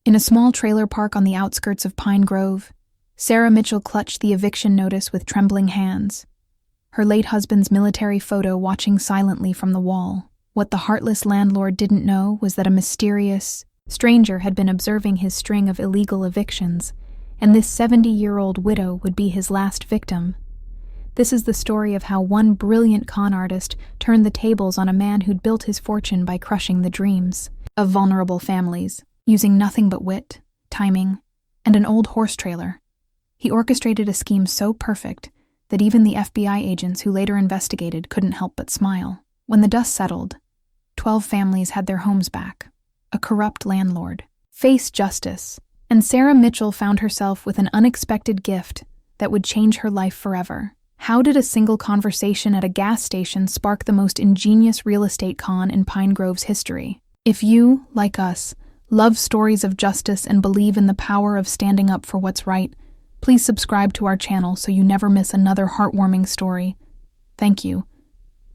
In a small trailer park on the outskirts of Pine Grove, Sarah Mitchell clutched the eviction notice with trembling hands, her late husband's military photo watching silently from the wall. What the heartless landlord didn't know was that a mysterious stranger had been observing his string of illegal evictions, and this 70-year-old widow would be his last victim. This is the story of how one brilliant con artist turned the tables on a man who'd built his fortune by crushing the dreams of vulnerable families, using nothing but wit, timing, and an old horse trailer. He orchestrated a scheme so perfect that even the FBI agents who later investigated couldn't help but smile. When the dust settled, 12 families had their homes back. A corrupt landlord faced justice, and Sarah Mitchell found herself with an unexpected gift that would change her life forever. How did a single conversation at a gas station spark the most ingenious real estate con in Pine Grove's history? If you, like us, love stories of justice and believe in the power of standing up for what's right, please subscribe to our channel so you never miss another heartwarming story. Thank you.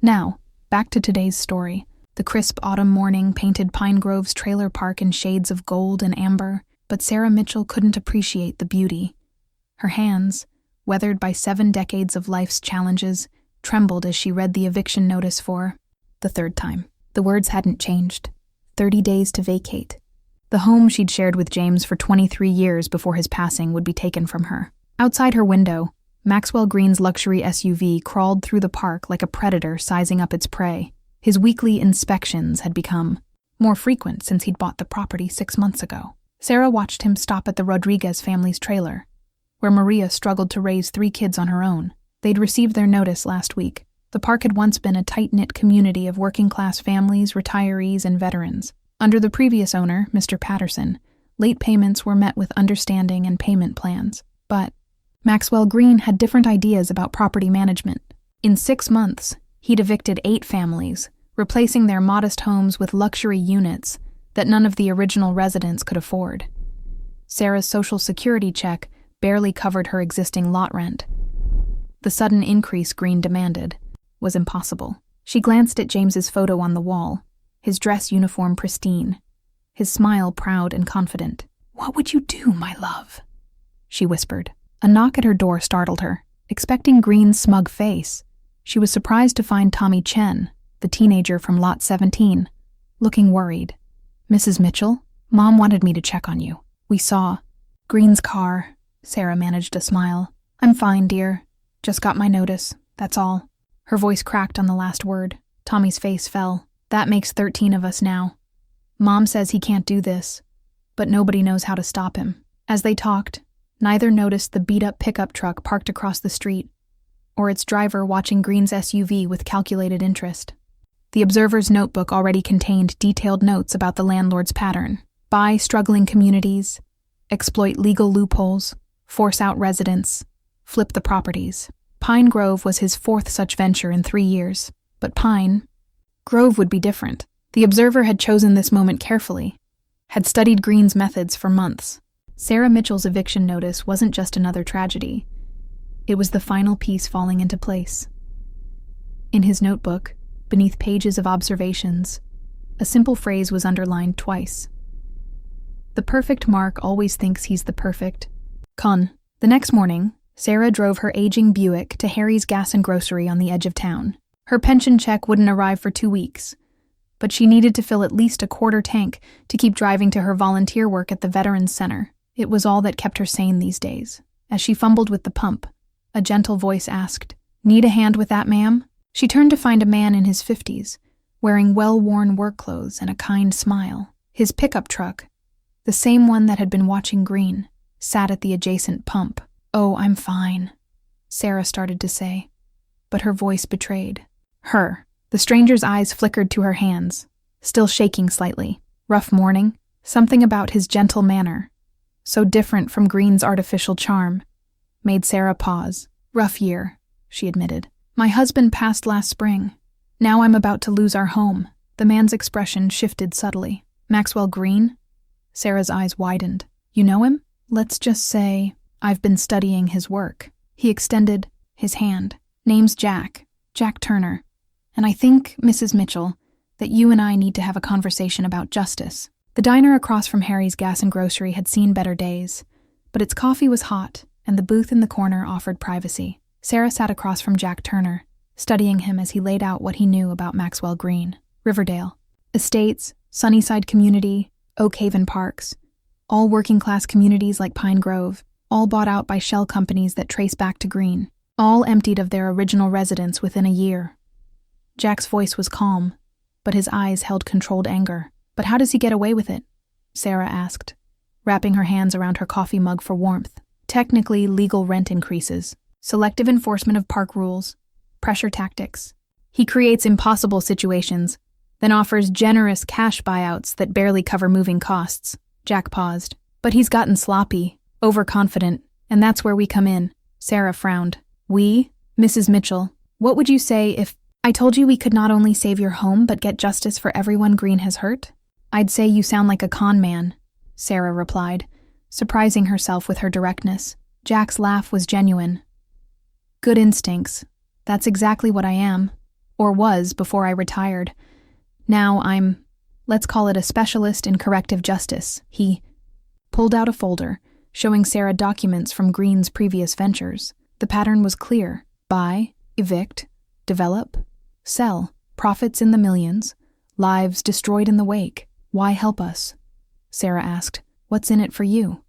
Now, back to today's story. The crisp autumn morning painted Pine Grove's trailer park in shades of gold and amber, but Sarah Mitchell couldn't appreciate the beauty. Her hands, weathered by 7 decades of life's challenges, trembled as she read the eviction notice for the 3rd time. The words hadn't changed. 30 days to vacate. The home she'd shared with James for 23 years before his passing would be taken from her. Outside her window, Maxwell Greene's luxury SUV crawled through the park like a predator sizing up its prey. His weekly inspections had become more frequent since he'd bought the property 6 months ago. Sarah watched him stop at the Rodriguez family's trailer, where Maria struggled to raise 3 kids on her own. They'd received their notice last week. The park had once been a tight-knit community of working-class families, retirees, and veterans. Under the previous owner, Mr. Patterson, late payments were met with understanding and payment plans. But Maxwell Greene had different ideas about property management. In 6 months, he'd evicted 8 families, replacing their modest homes with luxury units that none of the original residents could afford. Sarah's Social Security check barely covered her existing lot rent. The sudden increase Greene demanded was impossible. She glanced at James's photo on the wall, his dress uniform pristine, his smile proud and confident. "What would you do, my love?" she whispered. A knock at her door startled her. Expecting Greene's smug face, she was surprised to find Tommy Chen, the teenager from Lot 17, looking worried. "Mrs. Mitchell, Mom wanted me to check on you. We saw Greene's car." Sarah managed a smile. "I'm fine, dear. Just got my notice, that's all." Her voice cracked on the last word. Tommy's face fell. "That makes 13 of us now. Mom says he can't do this, but nobody knows how to stop him." As they talked, neither noticed the beat-up pickup truck parked across the street, or its driver watching Greene's SUV with calculated interest. The observer's notebook already contained detailed notes about the landlord's pattern: buy struggling communities, exploit legal loopholes, force out residents, flip the properties. Pine Grove was his 4th such venture in 3 years, but Pine Grove would be different. The observer had chosen this moment carefully, had studied Greene's methods for months. Sarah Mitchell's eviction notice wasn't just another tragedy. It was the final piece falling into place. In his notebook, beneath pages of observations, a simple phrase was underlined twice. "The perfect Mark always thinks he's the perfect con." The next morning, Sarah drove her aging Buick to Harry's Gas and Grocery on the edge of town. Her pension check wouldn't arrive for 2 weeks, but she needed to fill at least a quarter tank to keep driving to her volunteer work at the Veterans Center. It was all that kept her sane these days. As she fumbled with the pump, a gentle voice asked, "Need a hand with that, ma'am?" She turned to find a man in his 50s, wearing well-worn work clothes and a kind smile. His pickup truck, the same one that had been watching Greene, sat at the adjacent pump. "Oh, I'm fine," Sarah started to say, but her voice betrayed her. The stranger's eyes flickered to her hands, still shaking slightly. Rough morning, something about his gentle manner, so different from Greene's artificial charm, made Sarah pause. "Rough year," she admitted. "My husband passed last spring. Now I'm about to lose our home." The man's expression shifted subtly. "Maxwell Greene?" Sarah's eyes widened. "You know him?" "Let's just say I've been studying his work." He extended his hand. "Name's Jack Turner. And I think, Mrs. Mitchell, that you and I need to have a conversation about justice." The diner across from Harry's Gas and Grocery had seen better days, but its coffee was hot, and the booth in the corner offered privacy. Sarah sat across from Jack Turner, studying him as he laid out what he knew about Maxwell Greene. Riverdale. Estates, Sunnyside Community, Oak Haven Parks. All working-class communities like Pine Grove, all bought out by shell companies that trace back to Greene. All emptied of their original residents within a year. Jack's voice was calm, but his eyes held controlled anger. "But how does he get away with it?" Sarah asked, wrapping her hands around her coffee mug for warmth. "Technically, legal rent increases, selective enforcement of park rules, pressure tactics. He creates impossible situations, then offers generous cash buyouts that barely cover moving costs." Jack paused. "But he's gotten sloppy, overconfident, and that's where we come in." Sarah frowned. "We? Mrs. Mitchell, what would you say if I told you we could not only save your home but get justice for everyone Greene has hurt?" "I'd say you sound like a con man," Sarah replied, surprising herself with her directness. Jack's laugh was genuine. "Good instincts. That's exactly what I am, or was before I retired. Now let's call it a specialist in corrective justice." He pulled out a folder, showing Sarah documents from Greene's previous ventures. The pattern was clear: buy, evict, develop, sell, profits in the millions, lives destroyed in the wake. "Why help us?" Sarah asked. "What's in it for you?"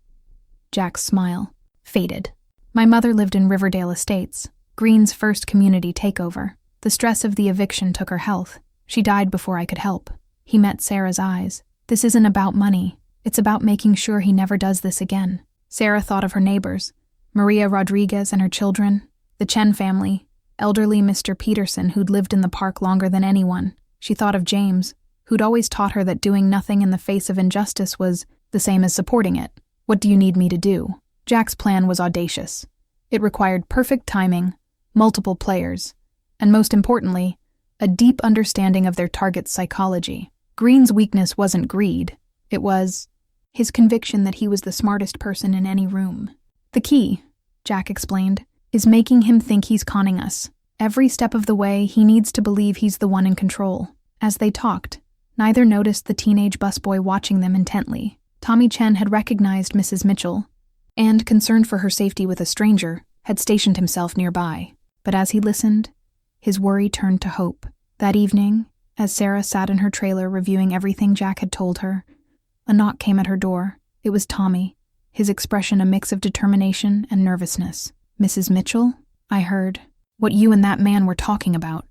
Jack's smile faded. "My mother lived in Riverdale Estates, Greene's first community takeover. The stress of the eviction took her health. She died before I could help." He met Sarah's eyes. "This isn't about money. It's about making sure he never does this again." Sarah thought of her neighbors, Maria Rodriguez and her children, the Chen family, elderly Mr. Peterson who'd lived in the park longer than anyone. She thought of James, who'd always taught her that doing nothing in the face of injustice was the same as supporting it. "What do you need me to do?" Jack's plan was audacious. It required perfect timing, multiple players, and most importantly, a deep understanding of their target's psychology. Greene's weakness wasn't greed. It was his conviction that he was the smartest person in any room. "The key," Jack explained, "is making him think he's conning us. Every step of the way, he needs to believe he's the one in control." As they talked, neither noticed the teenage busboy watching them intently. Tommy Chen had recognized Mrs. Mitchell, and, concerned for her safety with a stranger, had stationed himself nearby. But as he listened, his worry turned to hope. That evening, as Sarah sat in her trailer reviewing everything Jack had told her, a knock came at her door. It was Tommy, his expression a mix of determination and nervousness. "Mrs. Mitchell, I heard what you and that man were talking about."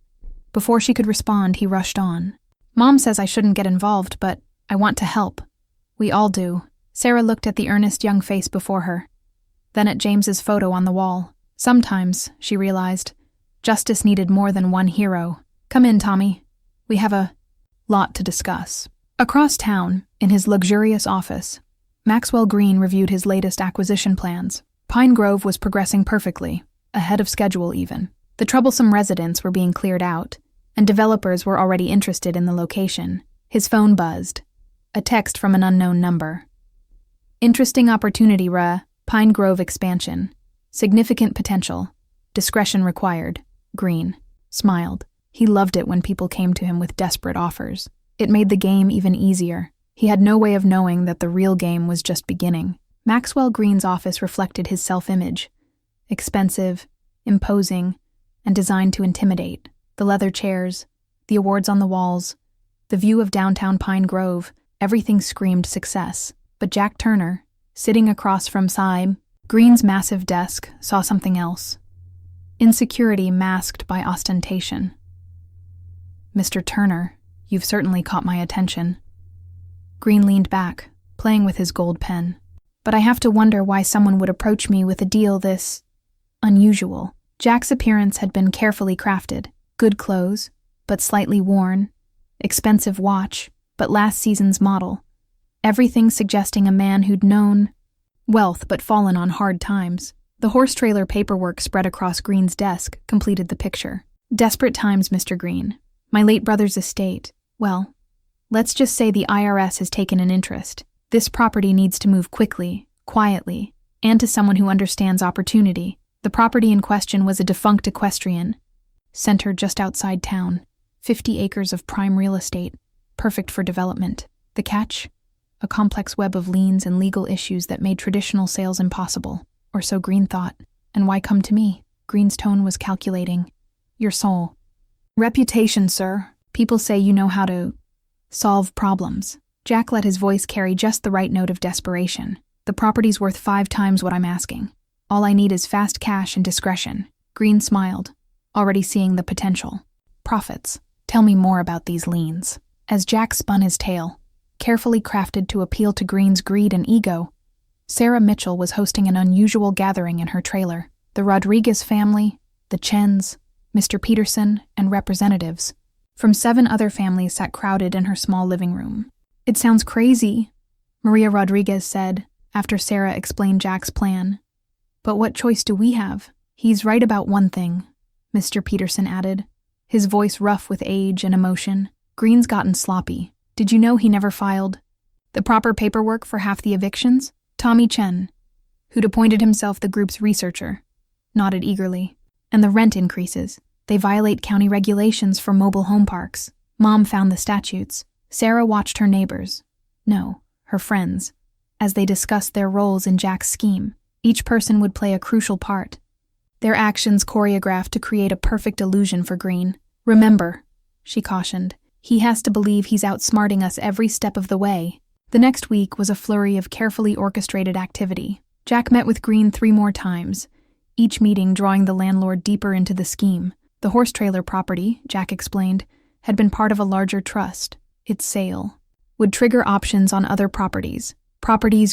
Before she could respond, he rushed on. "Mom says I shouldn't get involved, but I want to help. We all do." Sarah looked at the earnest young face before her, then at James's photo on the wall. Sometimes, she realized, justice needed more than one hero. "Come in, Tommy. We have a lot to discuss." Across town, in his luxurious office, Maxwell Greene reviewed his latest acquisition plans. Pine Grove was progressing perfectly, ahead of schedule even. The troublesome residents were being cleared out, and developers were already interested in the location. His phone buzzed. A text from an unknown number. "Interesting opportunity, Pine Grove expansion. Significant potential. Discretion required." Greene smiled. He loved it when people came to him with desperate offers. It made the game even easier. He had no way of knowing that the real game was just beginning. Maxwell Greene's office reflected his self-image. Expensive, imposing, and designed to intimidate. The leather chairs, the awards on the walls, the view of downtown Pine Grove, everything screamed success. But Jack Turner, sitting across from Greene's massive desk, saw something else. Insecurity masked by ostentation. "Mr. Turner, you've certainly caught my attention." Greene leaned back, playing with his gold pen. "But I have to wonder why someone would approach me with a deal this unusual." Jack's appearance had been carefully crafted. Good clothes, but slightly worn. Expensive watch, but last season's model. Everything suggesting a man who'd known wealth but fallen on hard times. The horse trailer paperwork spread across Greene's desk completed the picture. "Desperate times, Mr. Greene. My late brother's estate. Well, let's just say the IRS has taken an interest. This property needs to move quickly, quietly, and to someone who understands opportunity." The property in question was a defunct equestrian center just outside town. 50 acres of prime real estate, perfect for development. The catch? a complex web of liens and legal issues that made traditional sales impossible, or so Greene thought. And why come to me? Greene's tone was calculating. Your soul. Reputation, sir. People say you know how to solve problems. Jack let his voice carry just the right note of desperation. The property's worth 5 times what I'm asking. All I need is fast cash and discretion. Greene smiled, already seeing the potential. Profits. Tell me more about these liens. As Jack spun his tale, carefully crafted to appeal to Greene's greed and ego, Sarah Mitchell was hosting an unusual gathering in her trailer. The Rodriguez family, the Chens, Mr. Peterson, and representatives from 7 other families sat crowded in her small living room. It sounds crazy, Maria Rodriguez said, after Sarah explained Jack's plan. But what choice do we have? He's right about one thing, Mr. Peterson added, his voice rough with age and emotion. Greene's gotten sloppy. Did you know he never filed the proper paperwork for half the evictions? Tommy Chen, who'd appointed himself the group's researcher, nodded eagerly. And the rent increases. They violate county regulations for mobile home parks. Mom found the statutes. Sarah watched her neighbors, no, her friends, as they discussed their roles in Jack's scheme. Each person would play a crucial part, their actions choreographed to create a perfect illusion for Greene. Remember, she cautioned, he has to believe he's outsmarting us every step of the way. The next week was a flurry of carefully orchestrated activity. Jack met with Greene 3 more times, each meeting drawing the landlord deeper into the scheme. The horse trailer property, Jack explained, had been part of a larger trust. Its sale would trigger options on other properties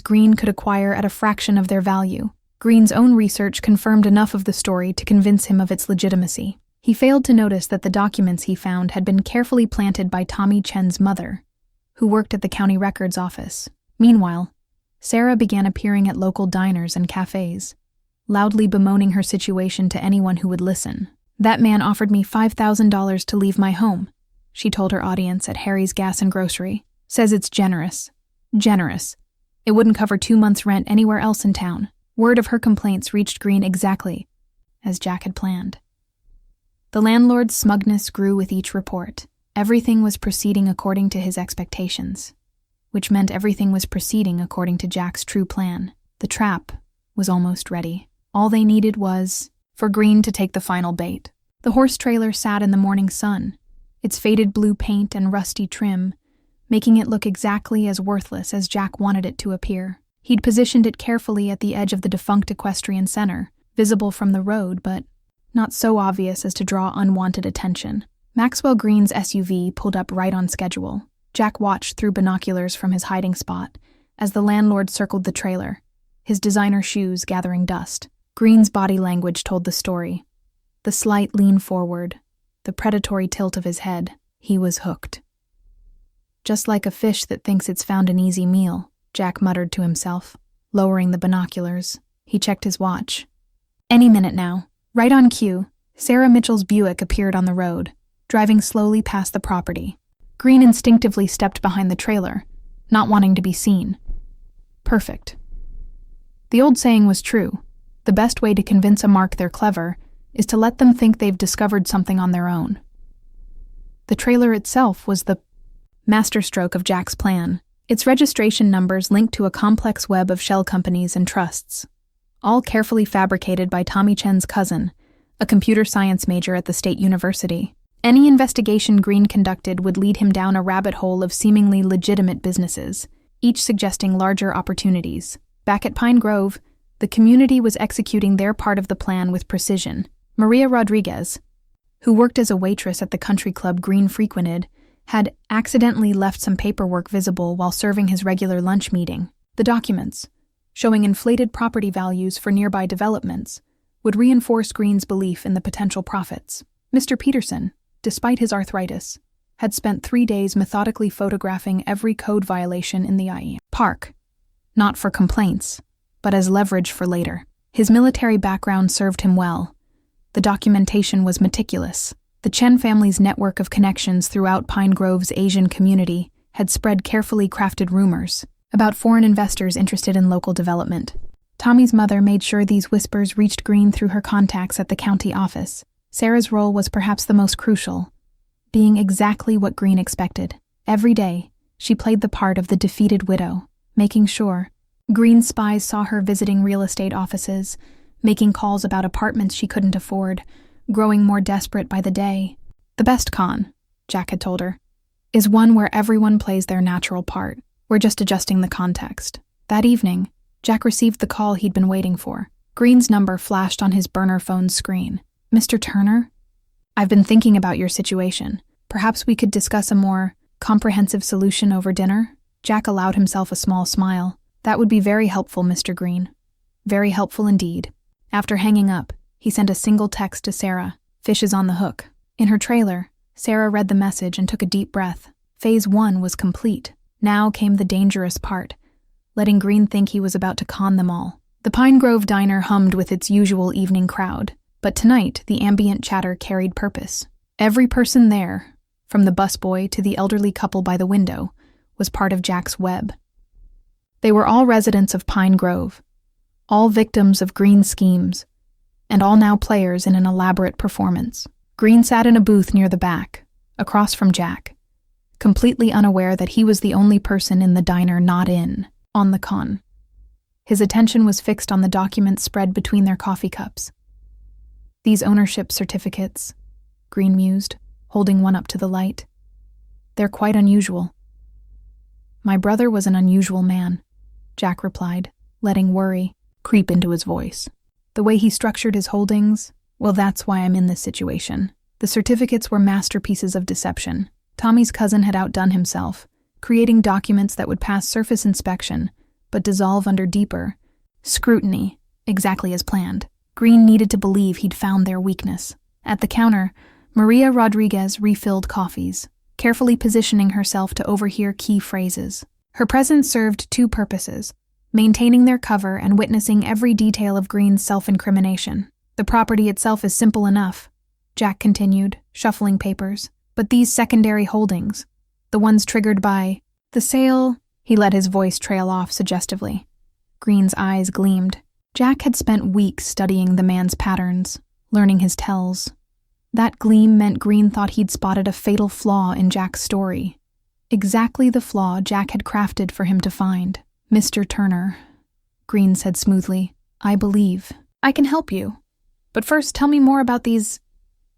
Greene could acquire at a fraction of their value. Greene's own research confirmed enough of the story to convince him of its legitimacy. He failed to notice that the documents he found had been carefully planted by Tommy Chen's mother, who worked at the county records office. Meanwhile, Sarah began appearing at local diners and cafes, loudly bemoaning her situation to anyone who would listen. That man offered me $5,000 to leave my home, she told her audience at Harry's Gas and Grocery. Says it's generous. Generous. It wouldn't cover 2 months' rent anywhere else in town. Word of her complaints reached Greene exactly as Jack had planned. The landlord's smugness grew with each report. Everything was proceeding according to his expectations, which meant everything was proceeding according to Jack's true plan. The trap was almost ready. All they needed was for Greene to take the final bait. The horse trailer sat in the morning sun, its faded blue paint and rusty trim, making it look exactly as worthless as Jack wanted it to appear. He'd positioned it carefully at the edge of the defunct equestrian center, visible from the road, but not so obvious as to draw unwanted attention. Maxwell Greene's SUV pulled up right on schedule. Jack watched through binoculars from his hiding spot as the landlord circled the trailer, his designer shoes gathering dust. Greene's body language told the story. The slight lean forward, the predatory tilt of his head. He was hooked. Just like a fish that thinks it's found an easy meal, Jack muttered to himself. Lowering the binoculars, he checked his watch. Any minute now. Right on cue, Sarah Mitchell's Buick appeared on the road, driving slowly past the property. Greene instinctively stepped behind the trailer, not wanting to be seen. Perfect. The old saying was true. The best way to convince a mark they're clever is to let them think they've discovered something on their own. The trailer itself was the masterstroke of Jack's plan. Its registration numbers linked to a complex web of shell companies and trusts, all carefully fabricated by Tommy Chen's cousin, a computer science major at the state university. Any investigation Greene conducted would lead him down a rabbit hole of seemingly legitimate businesses, each suggesting larger opportunities. Back at Pine Grove, the community was executing their part of the plan with precision. Maria Rodriguez, who worked as a waitress at the country club Greene frequented, had accidentally left some paperwork visible while serving his regular lunch meeting. The documents, showing inflated property values for nearby developments, would reinforce Greene's belief in the potential profits. Mr. Peterson, despite his arthritis, had spent 3 days methodically photographing every code violation in the IE park, not for complaints, but as leverage for later. His military background served him well. The documentation was meticulous. The Chen family's network of connections throughout Pine Grove's Asian community had spread carefully crafted rumors about foreign investors interested in local development. Tommy's mother made sure these whispers reached Greene through her contacts at the county office. Sarah's role was perhaps the most crucial, being exactly what Greene expected. Every day, She played the part of the defeated widow, making sure. Greene's spies saw her visiting real estate offices, making calls about apartments she couldn't afford, growing more desperate by the day. The best con, Jack had told her, is one where everyone plays their natural part. We're just adjusting the context. That evening, Jack received the call he'd been waiting for. Greene's number flashed on his burner phone's screen. "Mr. Turner? I've been thinking about your situation. Perhaps we could discuss a more comprehensive solution over dinner?" Jack allowed himself a small smile. "That would be very helpful, Mr. Greene. Very helpful indeed." After hanging up, he sent a single text to Sarah. "Fish is on the hook." In her trailer, Sarah read the message and took a deep breath. Phase 1 was complete. Now came the dangerous part, letting Greene think he was about to con them all. The Pine Grove diner hummed with its usual evening crowd, but tonight the ambient chatter carried purpose. Every person there, from the busboy to the elderly couple by the window, was part of Jack's web. They were all residents of Pine Grove, all victims of Greene's schemes, and all now players in an elaborate performance. Greene sat in a booth near the back, across from Jack, completely unaware that he was the only person in the diner not in on the con. His attention was fixed on the documents spread between their coffee cups. "These ownership certificates," Greene mused, holding one up to the light. "They're quite unusual." "My brother was an unusual man," Jack replied, letting worry creep into his voice. "The way he structured his holdings, well, that's why I'm in this situation. The certificates were masterpieces of deception. Tommy's cousin had outdone himself, creating documents that would pass surface inspection, but dissolve under deeper scrutiny, exactly as planned. Greene needed to believe he'd found their weakness. At the counter, Maria Rodriguez refilled coffees, carefully positioning herself to overhear key phrases. Her presence served two purposes: maintaining their cover and witnessing every detail of Greene's self-incrimination. "The property itself is simple enough," Jack continued, shuffling papers. "But these secondary holdings, the ones triggered by the sale," he let his voice trail off suggestively. Greene's eyes gleamed. Jack had spent weeks studying the man's patterns, learning his tells. That gleam meant Greene thought he'd spotted a fatal flaw in Jack's story. Exactly the flaw Jack had crafted for him to find. "Mr. Turner," Greene said smoothly, "I believe I can help you. But first, tell me more about these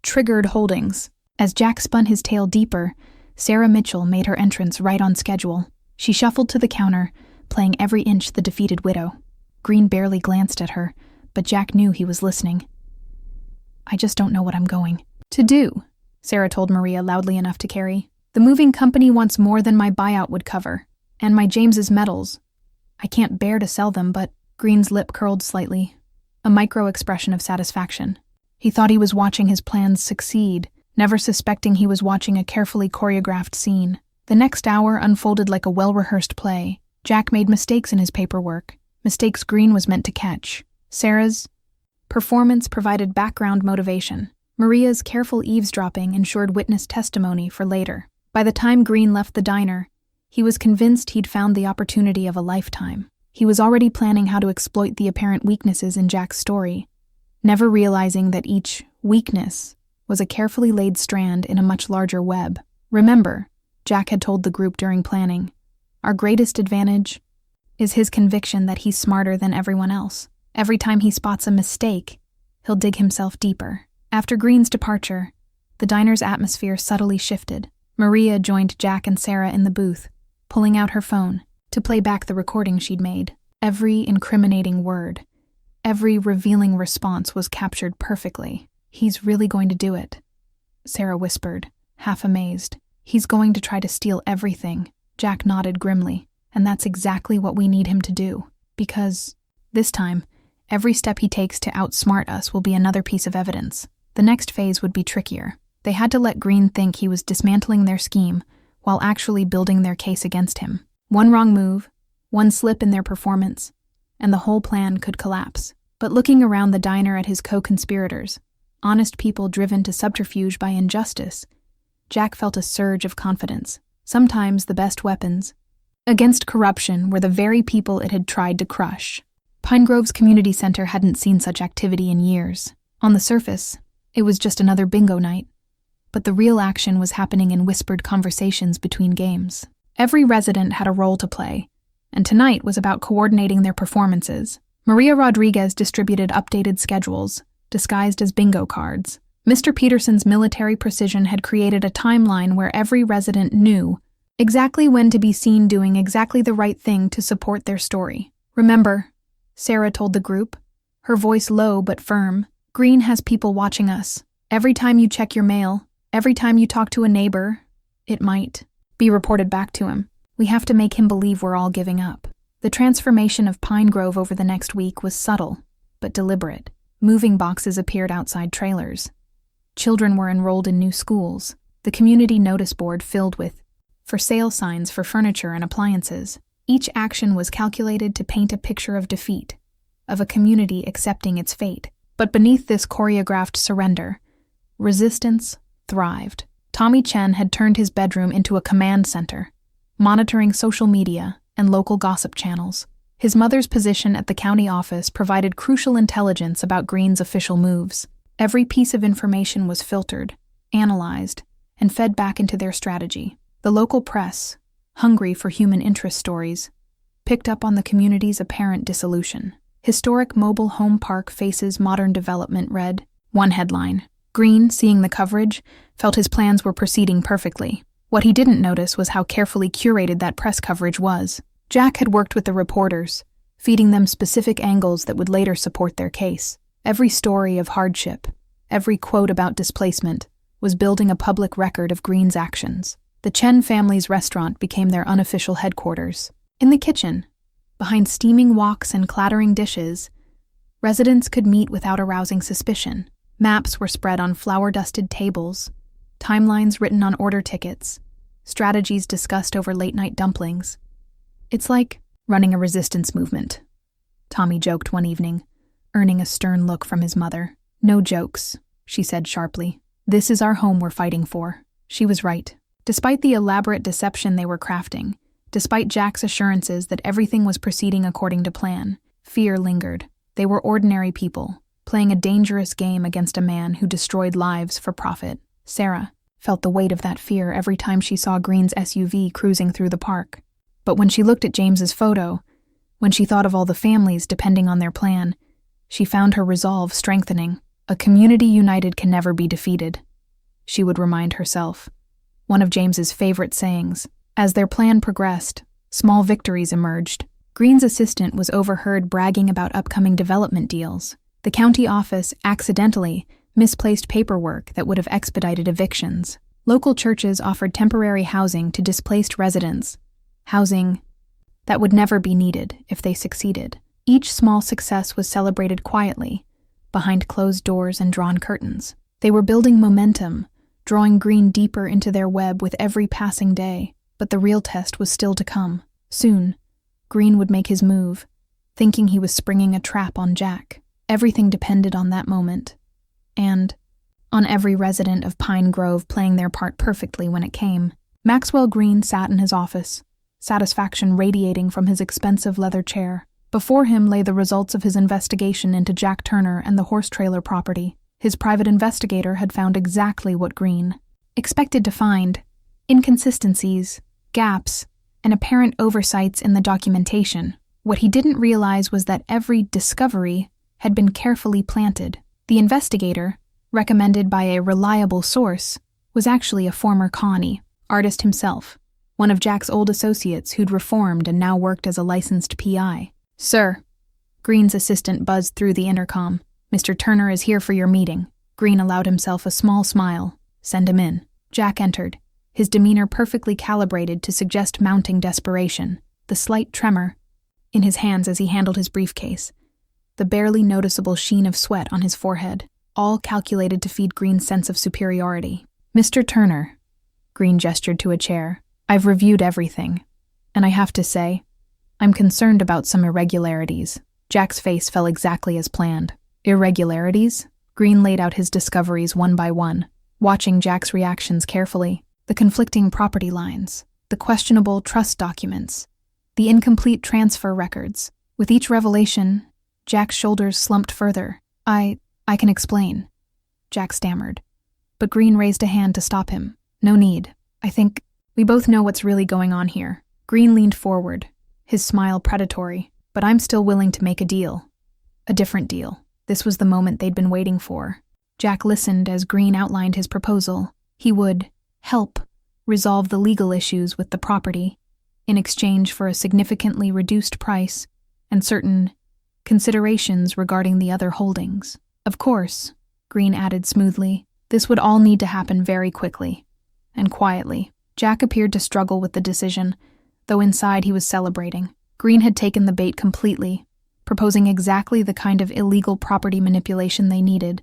triggered holdings." As Jack spun his tale deeper, Sarah Mitchell made her entrance right on schedule. She shuffled to the counter, playing every inch the defeated widow. Greene barely glanced at her, but Jack knew he was listening. "I just don't know what I'm going to do," Sarah told Maria loudly enough to carry. "The moving company wants more than my buyout would cover, and my James's medals. I can't bear to sell them, but—" Greene's lip curled slightly, a micro-expression of satisfaction. He thought he was watching his plans succeed, never suspecting he was watching a carefully choreographed scene. The next hour unfolded like a well-rehearsed play. Jack made mistakes in his paperwork, mistakes Greene was meant to catch. Sarah's performance provided background motivation. Maria's careful eavesdropping ensured witness testimony for later. By the time Greene left the diner, he was convinced he'd found the opportunity of a lifetime. He was already planning how to exploit the apparent weaknesses in Jack's story, never realizing that each weakness was a carefully laid strand in a much larger web. "Remember," Jack had told the group during planning, "our greatest advantage is his conviction that he's smarter than everyone else. Every time he spots a mistake, he'll dig himself deeper." After Greene's departure, the diner's atmosphere subtly shifted. Maria joined Jack and Sarah in the booth, pulling out her phone to play back the recording she'd made. Every incriminating word, every revealing response was captured perfectly. "He's really going to do it," Sarah whispered, half amazed. "He's going to try to steal everything." Jack nodded grimly. "And that's exactly what we need him to do. Because this time, every step he takes to outsmart us will be another piece of evidence." The next phase would be trickier. They had to let Greene think he was dismantling their scheme while actually building their case against him. One wrong move, one slip in their performance, and the whole plan could collapse. But looking around the diner at his co-conspirators, honest people driven to subterfuge by injustice, Jack felt a surge of confidence. Sometimes the best weapons against corruption were the very people it had tried to crush. Pine Grove's community center hadn't seen such activity in years. On the surface, it was just another bingo night, but the real action was happening in whispered conversations between games. Every resident had a role to play, and tonight was about coordinating their performances. Maria Rodriguez distributed updated schedules, disguised as bingo cards. Mr. Peterson's military precision had created a timeline where every resident knew exactly when to be seen doing exactly the right thing to support their story. "Remember," Sarah told the group, her voice low but firm, "Greene has people watching us. Every time you check your mail, every time you talk to a neighbor, it might be reported back to him. We have to make him believe we're all giving up." The transformation of Pine Grove over the next week was subtle, but deliberate. Moving boxes appeared outside trailers. Children were enrolled in new schools. The community notice board filled with for sale signs for furniture and appliances. Each action was calculated to paint a picture of defeat, of a community accepting its fate. But beneath this choreographed surrender, resistance thrived. Tommy Chen had turned his bedroom into a command center, monitoring social media and local gossip channels. His mother's position at the county office provided crucial intelligence about Greene's official moves. Every piece of information was filtered, analyzed, and fed back into their strategy. The local press, hungry for human interest stories, picked up on the community's apparent dissolution. "Historic mobile home park faces modern development," read one headline. Greene, seeing the coverage, felt his plans were proceeding perfectly. What he didn't notice was how carefully curated that press coverage was. Jack had worked with the reporters, feeding them specific angles that would later support their case. Every story of hardship, every quote about displacement, was building a public record of Greene's actions. The Chen family's restaurant became their unofficial headquarters. In the kitchen, behind steaming woks and clattering dishes, residents could meet without arousing suspicion. Maps were spread on flour-dusted tables, timelines written on order tickets, strategies discussed over late-night dumplings. "It's like running a resistance movement," Tommy joked one evening, earning a stern look from his mother. "No jokes," she said sharply. "This is our home we're fighting for." She was right. Despite the elaborate deception they were crafting, despite Jack's assurances that everything was proceeding according to plan, fear lingered. They were ordinary people, playing a dangerous game against a man who destroyed lives for profit. Sarah felt the weight of that fear every time she saw Greene's SUV cruising through the park. But when she looked at James's photo, when she thought of all the families depending on their plan, she found her resolve strengthening. A community united can never be defeated, she would remind herself. One of James's favorite sayings. As their plan progressed, small victories emerged. Greene's assistant was overheard bragging about upcoming development deals. The county office accidentally misplaced paperwork that would have expedited evictions. Local churches offered temporary housing to displaced residents, housing that would never be needed if they succeeded. Each small success was celebrated quietly, behind closed doors and drawn curtains. They were building momentum, drawing Greene deeper into their web with every passing day. But the real test was still to come. Soon, Greene would make his move, thinking he was springing a trap on Jack. Everything depended on that moment, and on every resident of Pine Grove playing their part perfectly when it came. Maxwell Greene sat in his office, satisfaction radiating from his expensive leather chair. Before him lay the results of his investigation into Jack Turner and the horse trailer property. His private investigator had found exactly what Greene expected to find: inconsistencies, gaps, and apparent oversights in the documentation. What he didn't realize was that every discovery had been carefully planted. The investigator, recommended by a reliable source, was actually a former Connie, artist himself, one of Jack's old associates who'd reformed and now worked as a licensed PI. "Sir," Greene's assistant buzzed through the intercom, "Mr. Turner is here for your meeting." Greene allowed himself a small smile. "Send him in." Jack entered, his demeanor perfectly calibrated to suggest mounting desperation, the slight tremor in his hands as he handled his briefcase, the barely noticeable sheen of sweat on his forehead, all calculated to feed Greene's sense of superiority. "Mr. Turner," Greene gestured to a chair, "I've reviewed everything, and I have to say, I'm concerned about some irregularities." Jack's face fell exactly as planned. Irregularities? Greene laid out his discoveries one by one, watching Jack's reactions carefully. The conflicting property lines, the questionable trust documents, the incomplete transfer records. With each revelation, Jack's shoulders slumped further. I can explain," Jack stammered. But Greene raised a hand to stop him. "No need. I think We both know what's really going on here. Greene leaned forward, his smile predatory. But I'm still willing to make a deal. A different deal. This was the moment they'd been waiting for. Jack listened as Greene outlined his proposal. He would help resolve the legal issues with the property in exchange for a significantly reduced price and certain considerations regarding the other holdings. Of course, Greene added smoothly, this would all need to happen very quickly and quietly. Jack appeared to struggle with the decision, though inside he was celebrating. Greene had taken the bait completely, proposing exactly the kind of illegal property manipulation they needed.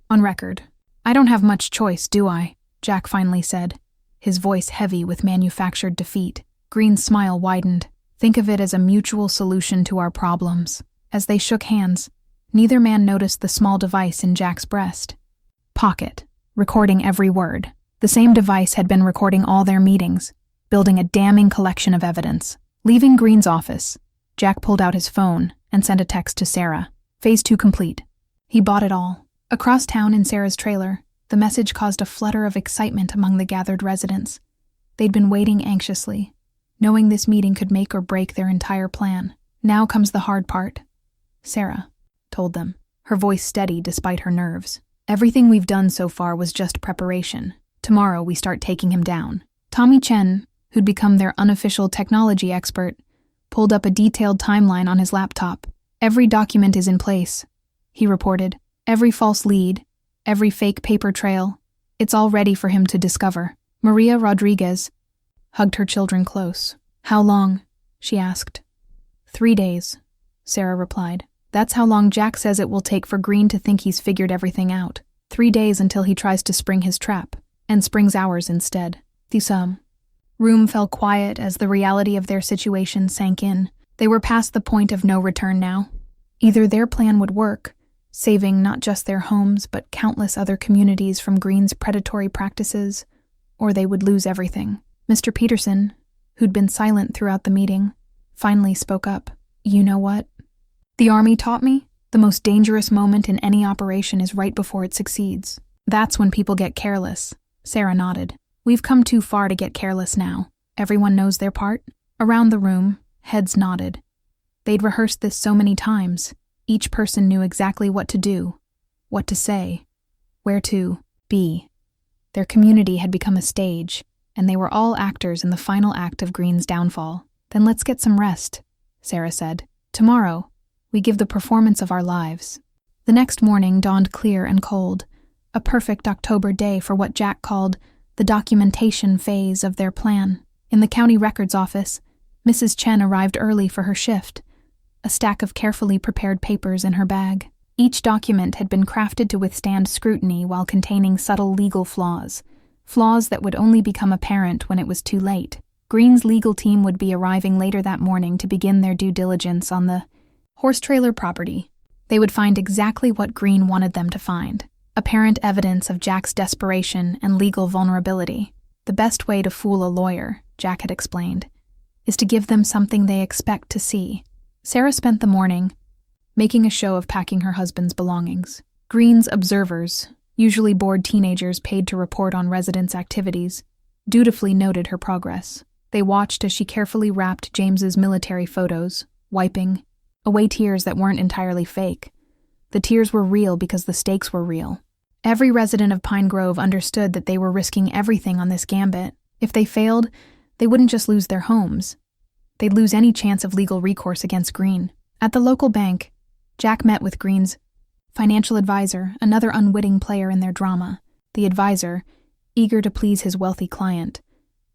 On record. I don't have much choice, do I? Jack finally said, his voice heavy with manufactured defeat. Greene's smile widened. Think of it as a mutual solution to our problems. As they shook hands, neither man noticed the small device in Jack's breast. Pocket, recording every word. The same device had been recording all their meetings, building a damning collection of evidence. Leaving Greene's office, Jack pulled out his phone and sent a text to Sarah. Phase 2 complete. He bought it all. Across town in Sarah's trailer, the message caused a flutter of excitement among the gathered residents. They'd been waiting anxiously, knowing this meeting could make or break their entire plan. Now comes the hard part. Sarah told them, her voice steady despite her nerves. Everything we've done so far was just preparation. Tomorrow we start taking him down. Tommy Chen, who'd become their unofficial technology expert, pulled up a detailed timeline on his laptop. Every document is in place, he reported. Every false lead, every fake paper trail, it's all ready for him to discover. Maria Rodriguez hugged her children close. How long? She asked. 3 days, Sarah replied. That's how long Jack says it will take for Greene to think he's figured everything out. 3 days until he tries to spring his trap, and springs ours instead. The room fell quiet as the reality of their situation sank in. They were past the point of no return now. Either their plan would work, saving not just their homes but countless other communities from Greene's predatory practices, or they would lose everything. Mr. Peterson, who'd been silent throughout the meeting, finally spoke up. You know what? The Army taught me the most dangerous moment in any operation is right before it succeeds. That's when people get careless. Sarah nodded. We've come too far to get careless now. Everyone knows their part? Around the room, heads nodded. They'd rehearsed this so many times. Each person knew exactly what to do, what to say, where to be. Their community had become a stage, and they were all actors in the final act of Greene's downfall. Then let's get some rest, Sarah said. Tomorrow, we give the performance of our lives. The next morning dawned clear and cold, a perfect October day for what Jack called the documentation phase of their plan. In the county records office, Mrs. Chen arrived early for her shift, a stack of carefully prepared papers in her bag. Each document had been crafted to withstand scrutiny while containing subtle legal flaws that would only become apparent when it was too late. Greene's legal team would be arriving later that morning to begin their due diligence on the horse trailer property. They would find exactly what Greene wanted them to find. Apparent evidence of Jack's desperation and legal vulnerability. The best way to fool a lawyer, Jack had explained, is to give them something they expect to see. Sarah spent the morning making a show of packing her husband's belongings. Greene's observers, usually bored teenagers paid to report on residents' activities, dutifully noted her progress. They watched as she carefully wrapped James's military photos, wiping away tears that weren't entirely fake. The tears were real because the stakes were real. Every resident of Pine Grove understood that they were risking everything on this gambit. If they failed, they wouldn't just lose their homes. They'd lose any chance of legal recourse against Greene. At the local bank, Jack met with Greene's financial advisor, another unwitting player in their drama. The advisor, eager to please his wealthy client,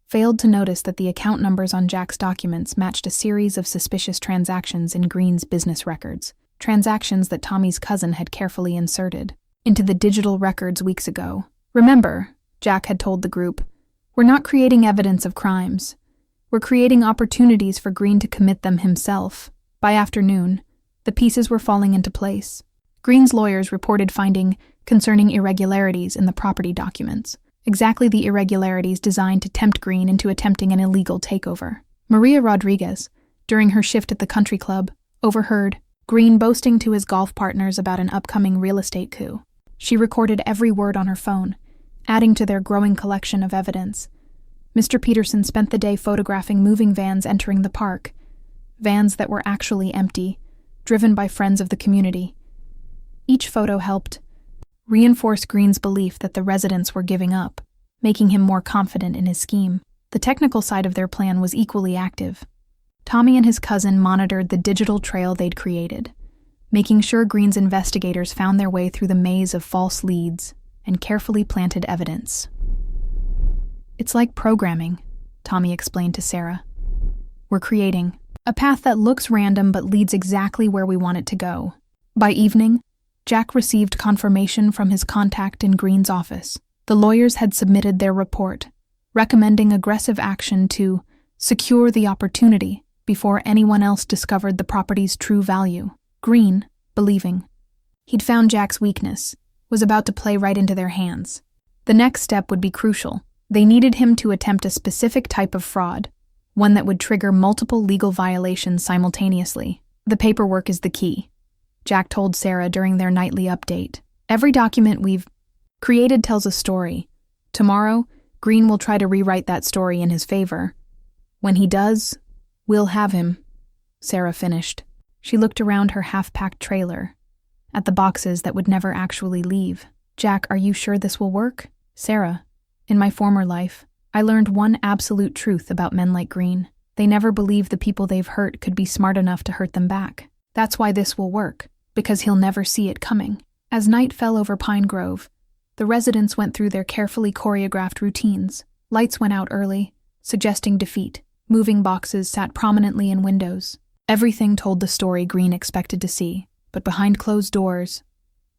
failed to notice that the account numbers on Jack's documents matched a series of suspicious transactions in Greene's business records, transactions that Tommy's cousin had carefully inserted into the digital records weeks ago. Remember, Jack had told the group, we're not creating evidence of crimes. We're creating opportunities for Greene to commit them himself. By afternoon, the pieces were falling into place. Greene's lawyers reported finding concerning irregularities in the property documents, exactly the irregularities designed to tempt Greene into attempting an illegal takeover. Maria Rodriguez, during her shift at the country club, overheard Greene boasting to his golf partners about an upcoming real estate coup. She recorded every word on her phone, adding to their growing collection of evidence. Mr. Peterson spent the day photographing moving vans entering the park, vans that were actually empty, driven by friends of the community. Each photo helped reinforce Greene's belief that the residents were giving up, making him more confident in his scheme. The technical side of their plan was equally active. Tommy and his cousin monitored the digital trail they'd created, making sure Greene's investigators found their way through the maze of false leads and carefully planted evidence. "It's like programming," Tommy explained to Sarah. "We're creating a path that looks random but leads exactly where we want it to go." By evening, Jack received confirmation from his contact in Greene's office. The lawyers had submitted their report, recommending aggressive action to secure the opportunity before anyone else discovered the property's true value. Greene, believing he'd found Jack's weakness, was about to play right into their hands. The next step would be crucial. They needed him to attempt a specific type of fraud, one that would trigger multiple legal violations simultaneously. "The paperwork is the key," Jack told Sarah during their nightly update. "Every document we've created tells a story. Tomorrow, Greene will try to rewrite that story in his favor. When he does, we'll have him," Sarah finished. She looked around her half-packed trailer, at the boxes that would never actually leave. "Jack, are you sure this will work?" "Sarah, in my former life, I learned one absolute truth about men like Greene. They never believe the people they've hurt could be smart enough to hurt them back. That's why this will work, because he'll never see it coming." As night fell over Pine Grove, the residents went through their carefully choreographed routines. Lights went out early, suggesting defeat. Moving boxes sat prominently in windows. Everything told the story Greene expected to see, but behind closed doors,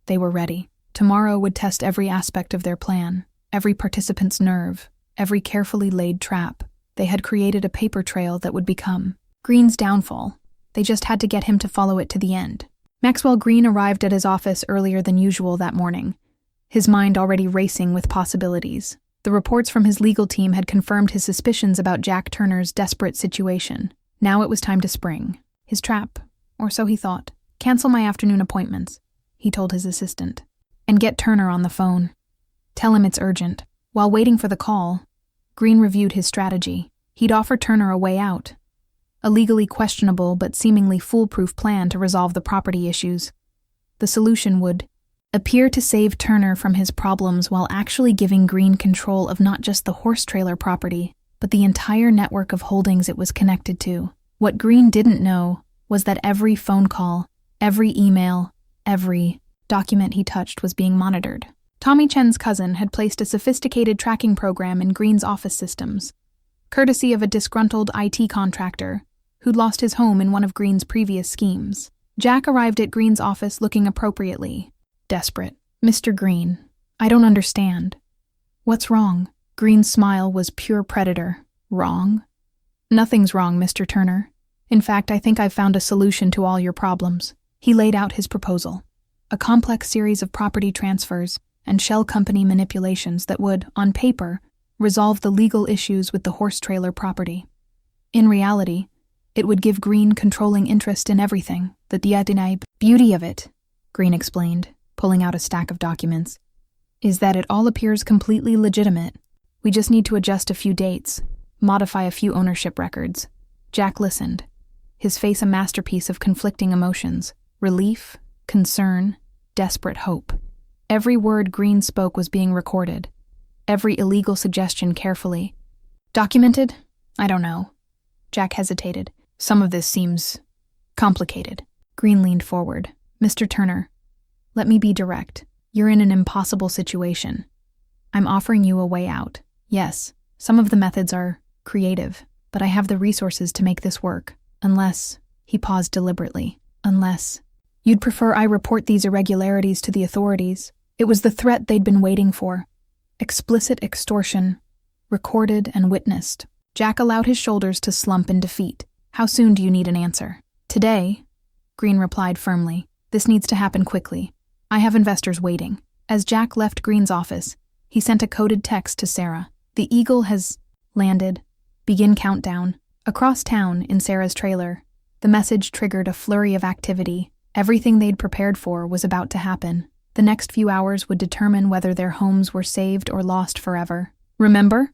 they were ready. Tomorrow would test every aspect of their plan, every participant's nerve, every carefully laid trap. They had created a paper trail that would become Greene's downfall. They just had to get him to follow it to the end. Maxwell Greene arrived at his office earlier than usual that morning, his mind already racing with possibilities. The reports from his legal team had confirmed his suspicions about Jack Turner's desperate situation. Now it was time to spring his trap, or so he thought. "Cancel my afternoon appointments," he told his assistant, "and get Turner on the phone. Tell him it's urgent." While waiting for the call, Greene reviewed his strategy. He'd offer Turner a way out, a legally questionable but seemingly foolproof plan to resolve the property issues. The solution would appear to save Turner from his problems while actually giving Greene control of not just the horse trailer property, but the entire network of holdings it was connected to. What Greene didn't know was that every phone call, every email, every document he touched was being monitored. Tommy Chen's cousin had placed a sophisticated tracking program in Greene's office systems, courtesy of a disgruntled IT contractor who'd lost his home in one of Greene's previous schemes. Jack arrived at Greene's office looking appropriately desperate. "Mr. Greene, I don't understand. What's wrong?" Greene's smile was pure predator. "Wrong? Nothing's wrong, Mr. Turner. In fact, I think I've found a solution to all your problems." He laid out his proposal, a complex series of property transfers and shell company manipulations that would, on paper, resolve the legal issues with the horse trailer property. In reality, it would give Greene controlling interest in everything. "The beauty of it," Greene explained, pulling out a stack of documents, "is that it all appears completely legitimate. We just need to adjust a few dates, modify a few ownership records." Jack listened, his face a masterpiece of conflicting emotions: relief, concern, desperate hope. Every word Greene spoke was being recorded, every illegal suggestion carefully documented. "I don't know." Jack hesitated. "Some of this seems complicated." Greene leaned forward. "Mr. Turner, let me be direct. You're in an impossible situation. I'm offering you a way out. Yes, some of the methods are creative, but I have the resources to make this work. Unless," he paused deliberately, "unless you'd prefer I report these irregularities to the authorities." It was the threat they'd been waiting for. Explicit extortion, recorded and witnessed. Jack allowed his shoulders to slump in defeat. "How soon do you need an answer?" "Today," Greene replied firmly. "This needs to happen quickly. I have investors waiting." As Jack left Greene's office, he sent a coded text to Sarah. "The Eagle has landed. Begin countdown." Across town, in Sarah's trailer, the message triggered a flurry of activity. Everything they'd prepared for was about to happen. The next few hours would determine whether their homes were saved or lost forever. "Remember?"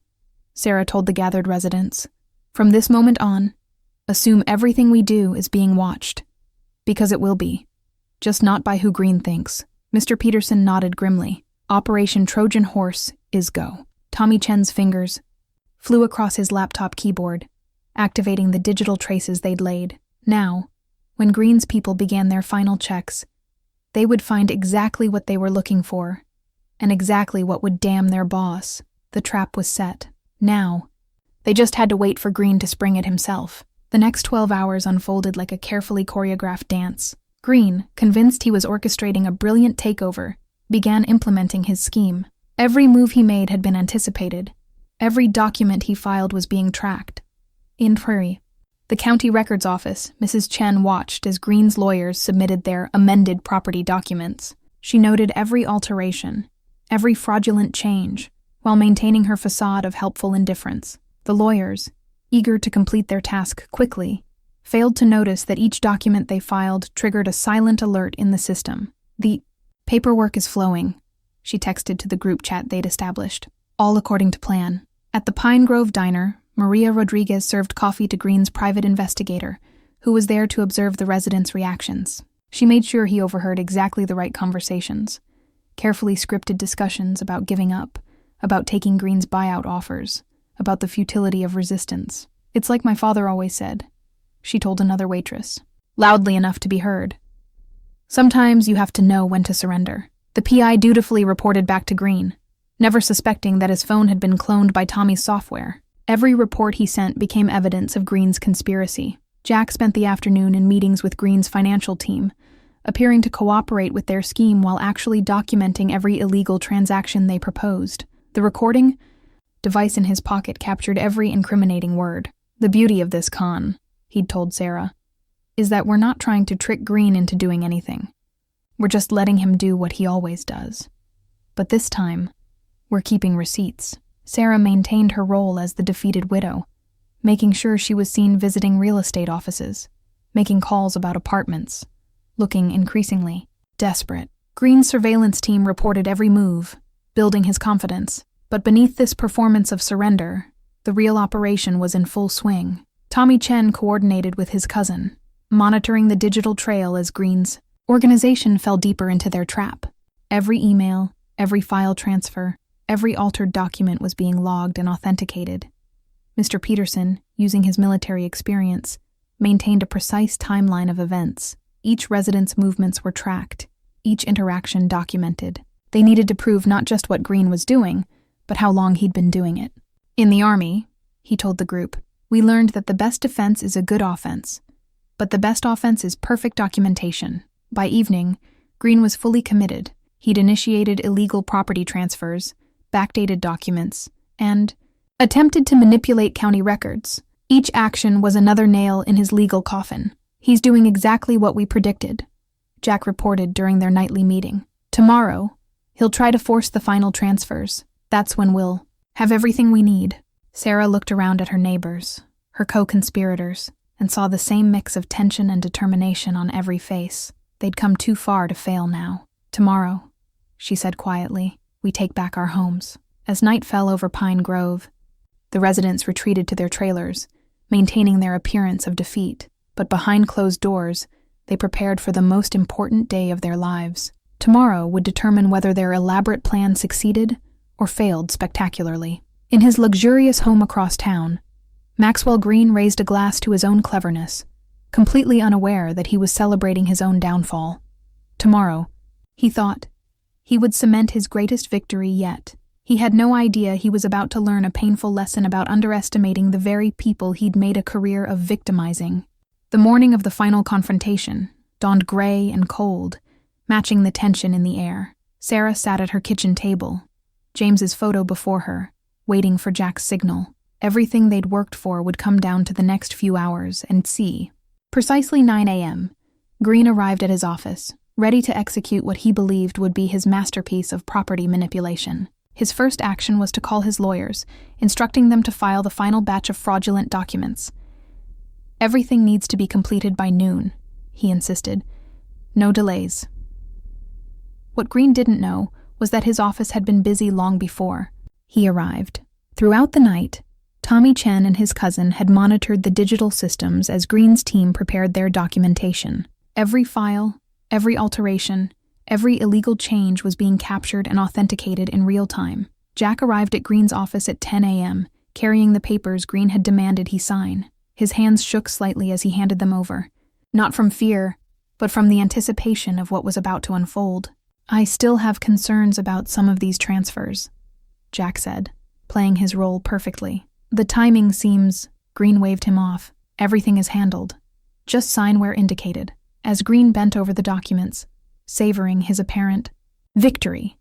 Sarah told the gathered residents. "From this moment on, assume everything we do is being watched. Because it will be. Just not by who Greene thinks." Mr. Peterson nodded grimly. Operation Trojan Horse is go. Tommy Chen's fingers flew across his laptop keyboard, activating the digital traces they'd laid. Now, when Greene's people began their final checks, they would find exactly what they were looking for, and exactly what would damn their boss. The trap was set. Now, they just had to wait for Greene to spring it himself. The next 12 hours unfolded like a carefully choreographed dance. Greene, convinced he was orchestrating a brilliant takeover, began implementing his scheme. Every move he made had been anticipated. Every document he filed was being tracked. In Prairie, the county records office, Mrs. Chen watched as Greene's lawyers submitted their amended property documents. She noted every alteration, every fraudulent change, while maintaining her facade of helpful indifference. The lawyers, eager to complete their task quickly, failed to notice that each document they filed triggered a silent alert in the system. "The paperwork is flowing," she texted to the group chat they'd established. "All according to plan." At the Pine Grove Diner, Maria Rodriguez served coffee to Greene's private investigator, who was there to observe the residents' reactions. She made sure he overheard exactly the right conversations, carefully scripted discussions about giving up, about taking Greene's buyout offers, about the futility of resistance. "It's like my father always said," she told another waitress, loudly enough to be heard. "Sometimes you have to know when to surrender." The PI dutifully reported back to Greene, never suspecting that his phone had been cloned by Tommy's software. Every report he sent became evidence of Greene's conspiracy. Jack spent the afternoon in meetings with Greene's financial team, appearing to cooperate with their scheme while actually documenting every illegal transaction they proposed. The recording device in his pocket captured every incriminating word. "The beauty of this con," he'd told Sarah, "is that we're not trying to trick Greene into doing anything. We're just letting him do what he always does. But this time, we're keeping receipts." Sarah maintained her role as the defeated widow, making sure she was seen visiting real estate offices, making calls about apartments, looking increasingly desperate. Greene's surveillance team reported every move, building his confidence. But beneath this performance of surrender, the real operation was in full swing. Tommy Chen coordinated with his cousin, monitoring the digital trail as Greene's organization fell deeper into their trap. Every email, every file transfer, every altered document was being logged and authenticated. Mr. Peterson, using his military experience, maintained a precise timeline of events. Each resident's movements were tracked, each interaction documented. They needed to prove not just what Greene was doing, but how long he'd been doing it. "In the Army," he told the group, "we learned that the best defense is a good offense, but the best offense is perfect documentation." By evening, Greene was fully committed. He'd initiated illegal property transfers, backdated documents, and attempted to manipulate county records. Each action was another nail in his legal coffin. "He's doing exactly what we predicted," Jack reported during their nightly meeting. "Tomorrow, he'll try to force the final transfers. That's when we'll have everything we need." Sarah looked around at her neighbors, her co-conspirators, and saw the same mix of tension and determination on every face. They'd come too far to fail now. "Tomorrow," she said quietly, "we take back our homes." As night fell over Pine Grove, the residents retreated to their trailers, maintaining their appearance of defeat. But behind closed doors, they prepared for the most important day of their lives. Tomorrow would determine whether their elaborate plan succeeded or failed spectacularly. In his luxurious home across town, Maxwell Greene raised a glass to his own cleverness, completely unaware that he was celebrating his own downfall. Tomorrow, he thought, he would cement his greatest victory yet. He had no idea he was about to learn a painful lesson about underestimating the very people he'd made a career of victimizing. The morning of the final confrontation dawned gray and cold, matching the tension in the air. Sarah sat at her kitchen table, James's photo before her, waiting for Jack's signal. Everything they'd worked for would come down to the next few hours and see. Precisely 9 a.m., Greene arrived at his office, ready to execute what he believed would be his masterpiece of property manipulation. His first action was to call his lawyers, instructing them to file the final batch of fraudulent documents. "Everything needs to be completed by noon," he insisted. "No delays." What Greene didn't know was that his office had been busy long before. He arrived, Throughout the night, Tommy Chen and his cousin had monitored the digital systems as Greene's team prepared their documentation. Every file, every alteration, every illegal change was being captured and authenticated in real time. Jack arrived at Greene's office at 10 a.m., carrying the papers Greene had demanded he sign. His hands shook slightly as he handed them over, not from fear, but from the anticipation of what was about to unfold. "I still have concerns about some of these transfers," Jack said, playing his role perfectly. "The timing seems—" Greene waved him off. "Everything is handled. Just sign where indicated." As Greene bent over the documents, savoring his apparent victory,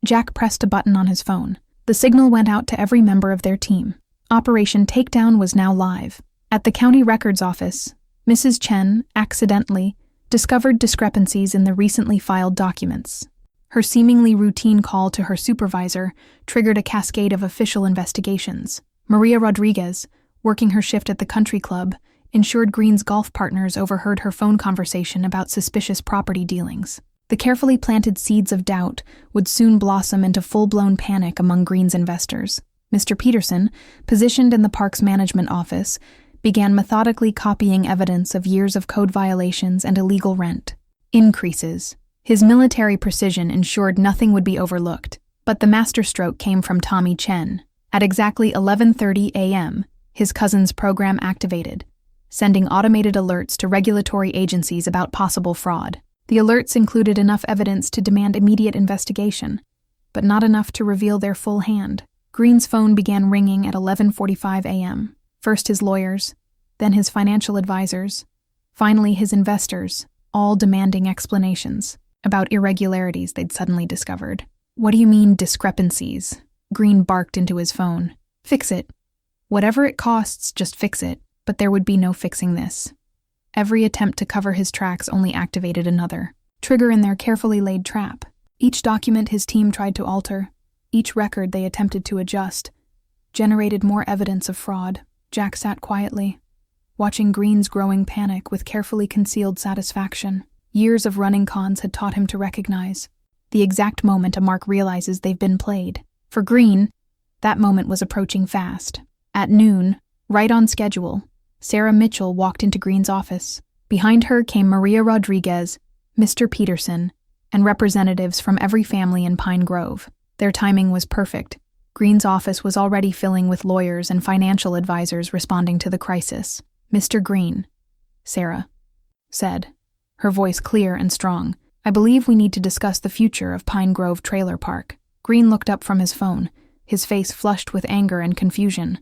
Jack pressed a button on his phone. The signal went out to every member of their team. Operation Takedown was now live. At the county records office, Mrs. Chen accidentally discovered discrepancies in the recently filed documents. Her seemingly routine call to her supervisor triggered a cascade of official investigations. Maria Rodriguez, working her shift at the country club, ensured Greene's golf partners overheard her phone conversation about suspicious property dealings. The carefully planted seeds of doubt would soon blossom into full-blown panic among Greene's investors. Mr. Peterson, positioned in the park's management office, began methodically copying evidence of years of code violations and illegal rent increases. His military precision ensured nothing would be overlooked, but the masterstroke came from Tommy Chen. At exactly 11:30 a.m., his cousin's program activated, sending automated alerts to regulatory agencies about possible fraud. The alerts included enough evidence to demand immediate investigation, but not enough to reveal their full hand. Greene's phone began ringing at 11:45 a.m. First his lawyers, then his financial advisors, finally his investors, all demanding explanations about irregularities they'd suddenly discovered. "What do you mean, discrepancies?" Greene barked into his phone. "Fix it. Whatever it costs, just fix it." But there would be no fixing this. Every attempt to cover his tracks only activated another trigger in their carefully laid trap. Each document his team tried to alter, each record they attempted to adjust, generated more evidence of fraud. Jack sat quietly, watching Greene's growing panic with carefully concealed satisfaction. Years of running cons had taught him to recognize the exact moment a mark realizes they've been played. For Greene, that moment was approaching fast. At noon, right on schedule, Sarah Mitchell walked into Greene's office. Behind her came Maria Rodriguez, Mr. Peterson, and representatives from every family in Pine Grove. Their timing was perfect. Greene's office was already filling with lawyers and financial advisors responding to the crisis. "Mr. Greene," Sarah said, her voice clear and strong, "I believe we need to discuss the future of Pine Grove Trailer Park." Greene looked up from his phone, his face flushed with anger and confusion.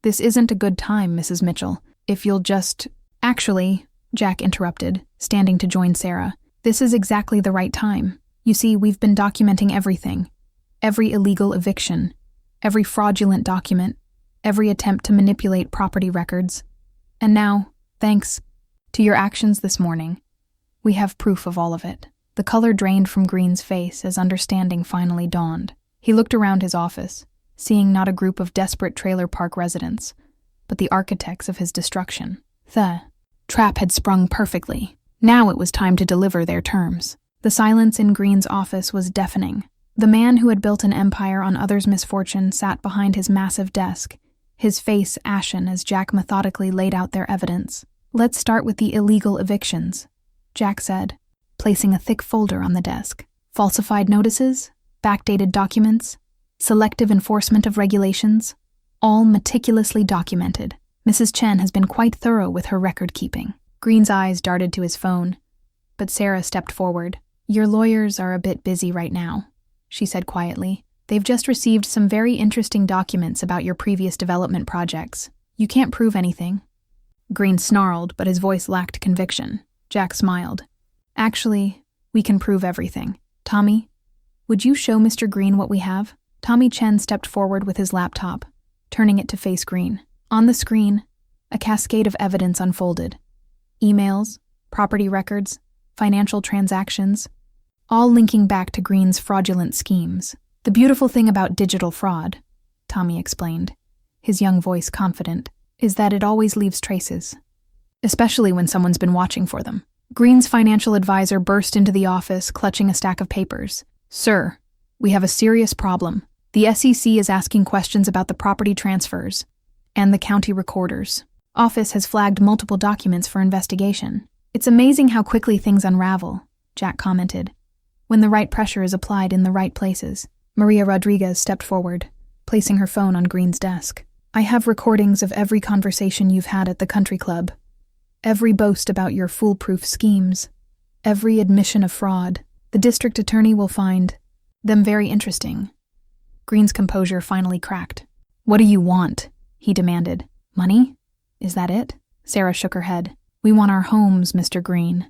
"This isn't a good time, Mrs. Mitchell. If you'll just—" "Actually," Jack interrupted, standing to join Sarah, "this is exactly the right time. You see, we've been documenting everything. Every illegal eviction, every fraudulent document, every attempt to manipulate property records. And now, thanks to your actions this morning, we have proof of all of it." The color drained from Greene's face as understanding finally dawned. He looked around his office, seeing not a group of desperate trailer park residents, but the architects of his destruction. The trap had sprung perfectly. Now it was time to deliver their terms. The silence in Greene's office was deafening. The man who had built an empire on others' misfortune sat behind his massive desk, his face ashen as Jack methodically laid out their evidence. "Let's start with the illegal evictions," Jack said, placing a thick folder on the desk. "Falsified notices, backdated documents, selective enforcement of regulations, all meticulously documented. Mrs. Chen has been quite thorough with her record-keeping." Greene's eyes darted to his phone, but Sarah stepped forward. "Your lawyers are a bit busy right now," she said quietly. "They've just received some very interesting documents about your previous development projects. You can't prove anything." Greene snarled, but his voice lacked conviction. Jack smiled. "Actually, we can prove everything. Tommy, would you show Mr. Greene what we have?" Tommy Chen stepped forward with his laptop, turning it to face Greene. On the screen, a cascade of evidence unfolded. Emails, property records, financial transactions, all linking back to Greene's fraudulent schemes. "The beautiful thing about digital fraud," Tommy explained, his young voice confident, "is that it always leaves traces, especially when someone's been watching for them." Greene's financial advisor burst into the office, clutching a stack of papers. "Sir, we have a serious problem. The SEC is asking questions about the property transfers, and the county recorder's office has flagged multiple documents for investigation. It's amazing how quickly things unravel, Jack commented, when the right pressure is applied in the right places. Maria Rodriguez stepped forward, placing her phone on Greene's desk. I have recordings of every conversation you've had at the country club, every boast about your foolproof schemes, every admission of fraud. The district attorney will find them very interesting. Greene's composure finally cracked. What do you want? He demanded. Money? Is that it? Sarah shook her head. We want our homes, Mr. Greene.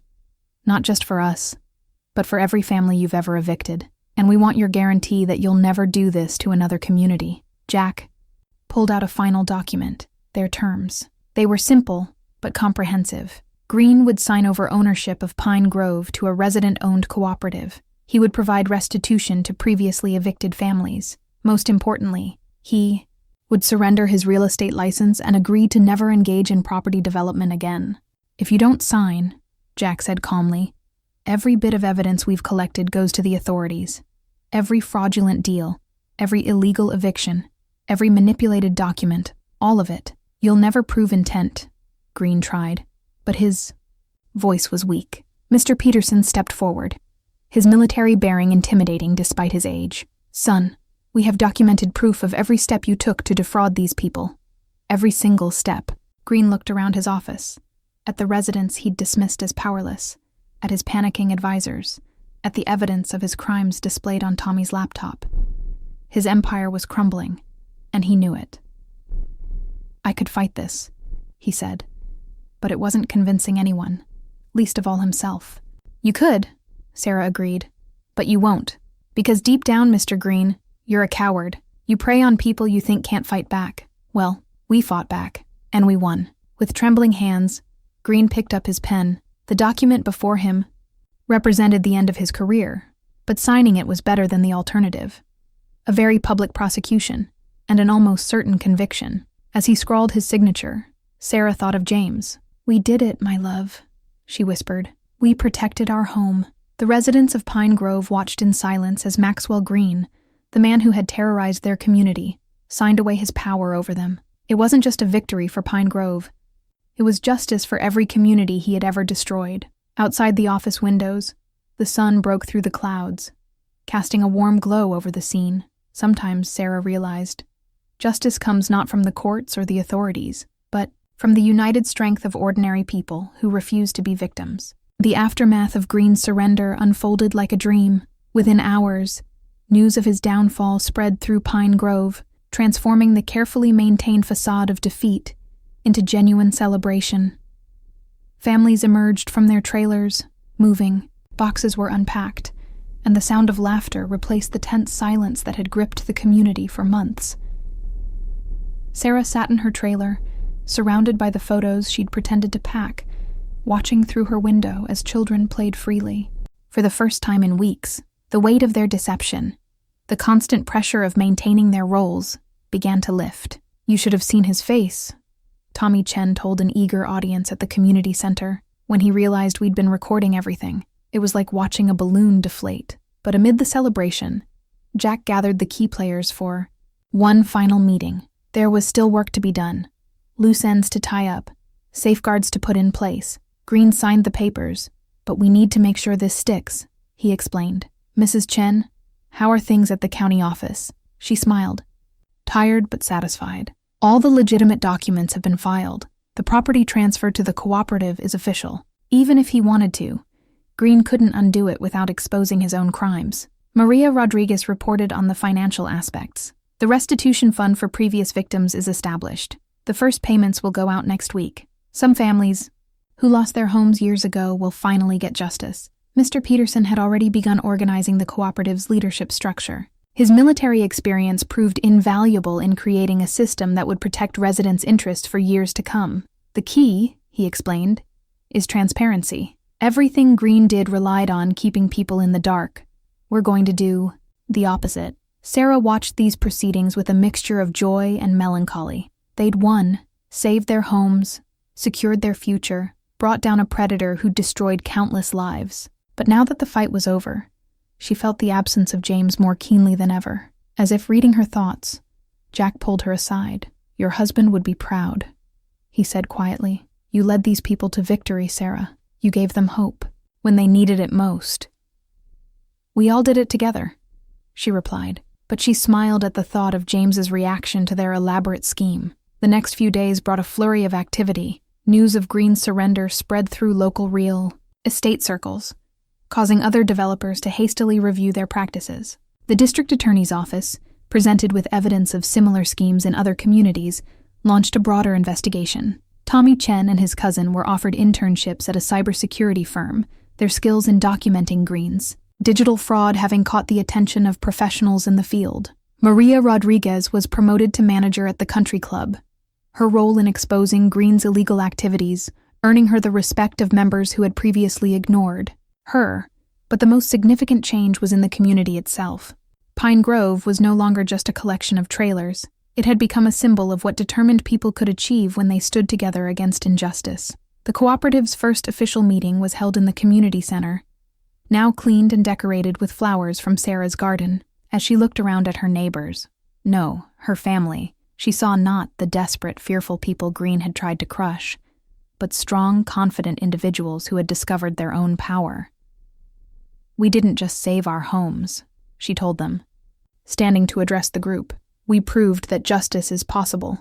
Not just for us, but for every family you've ever evicted. And we want your guarantee that you'll never do this to another community. Jack pulled out a final document, their terms. They were simple, but comprehensive. Greene would sign over ownership of Pine Grove to a resident-owned cooperative. He would provide restitution to previously evicted families. Most importantly, he would surrender his real estate license and agree to never engage in property development again. If you don't sign, Jack said calmly, every bit of evidence we've collected goes to the authorities. Every fraudulent deal, every illegal eviction, every manipulated document, all of it. You'll never prove intent, Greene tried, but his voice was weak. Mr. Peterson stepped forward, his military bearing intimidating despite his age. Son, we have documented proof of every step you took to defraud these people. Every single step. Greene looked around his office, at the residents he'd dismissed as powerless, at his panicking advisors, at the evidence of his crimes displayed on Tommy's laptop. His empire was crumbling, and he knew it. I could fight this, he said, but it wasn't convincing anyone, least of all himself. You could, Sarah agreed, but you won't, because deep down, Mr. Greene, you're a coward. You prey on people you think can't fight back. Well, we fought back, and we won. With trembling hands, Greene picked up his pen. The document before him represented the end of his career, but signing it was better than the alternative. A very public prosecution, and an almost certain conviction. As he scrawled his signature, Sarah thought of James. We did it, my love, she whispered. We protected our home. The residents of Pine Grove watched in silence as Maxwell Greene, the man who had terrorized their community, signed away his power over them. It wasn't just a victory for Pine Grove. It was justice for every community he had ever destroyed. Outside the office windows, the sun broke through the clouds, casting a warm glow over the scene. Sometimes, Sarah realized, justice comes not from the courts or the authorities, but from the united strength of ordinary people who refuse to be victims. The aftermath of Greene's surrender unfolded like a dream. Within hours, news of his downfall spread through Pine Grove, transforming the carefully maintained facade of defeat into genuine celebration. Families emerged from their trailers, moving. Boxes were unpacked, and the sound of laughter replaced the tense silence that had gripped the community for months. Sarah sat in her trailer, surrounded by the photos she'd pretended to pack, watching through her window as children played freely. For the first time in weeks, the weight of their deception, the constant pressure of maintaining their roles, began to lift. You should have seen his face, Tommy Chen told an eager audience at the community center when he realized we'd been recording everything. It was like watching a balloon deflate. But amid the celebration, Jack gathered the key players for one final meeting. There was still work to be done, loose ends to tie up, safeguards to put in place. Greene signed the papers, but we need to make sure this sticks, he explained. Mrs. Chen, how are things at the county office? She smiled, tired but satisfied. All the legitimate documents have been filed. The property transfer to the cooperative is official. Even if he wanted to, Greene couldn't undo it without exposing his own crimes. Maria Rodriguez reported on the financial aspects. The restitution fund for previous victims is established. The first payments will go out next week. Some families who lost their homes years ago will finally get justice. Mr. Peterson had already begun organizing the cooperative's leadership structure. His military experience proved invaluable in creating a system that would protect residents' interests for years to come. The key, he explained, is transparency. Everything Greene did relied on keeping people in the dark. We're going to do the opposite. Sarah watched these proceedings with a mixture of joy and melancholy. They'd won, saved their homes, secured their future, brought down a predator who destroyed countless lives. But now that the fight was over, she felt the absence of James more keenly than ever. As if reading her thoughts, Jack pulled her aside. "Your husband would be proud," he said quietly. "You led these people to victory, Sarah. You gave them hope when they needed it most." "We all did it together," she replied, but she smiled at the thought of James's reaction to their elaborate scheme. The next few days brought a flurry of activity. News of Greene's surrender spread through local real estate circles, causing other developers to hastily review their practices. The district attorney's office, presented with evidence of similar schemes in other communities, launched a broader investigation. Tommy Chen and his cousin were offered internships at a cybersecurity firm, their skills in documenting Greene's digital fraud having caught the attention of professionals in the field. Maria Rodriguez was promoted to manager at the country club, her role in exposing Greene's illegal activities, earning her the respect of members who had previously ignored her. But the most significant change was in the community itself. Pine Grove was no longer just a collection of trailers. It had become a symbol of what determined people could achieve when they stood together against injustice. The cooperative's first official meeting was held in the community center, now cleaned and decorated with flowers from Sarah's garden. As she looked around at her neighbors, no, her family, she saw not the desperate, fearful people Greene had tried to crush, but strong, confident individuals who had discovered their own power. "We didn't just save our homes," she told them, standing to address the group. "We proved that justice is possible,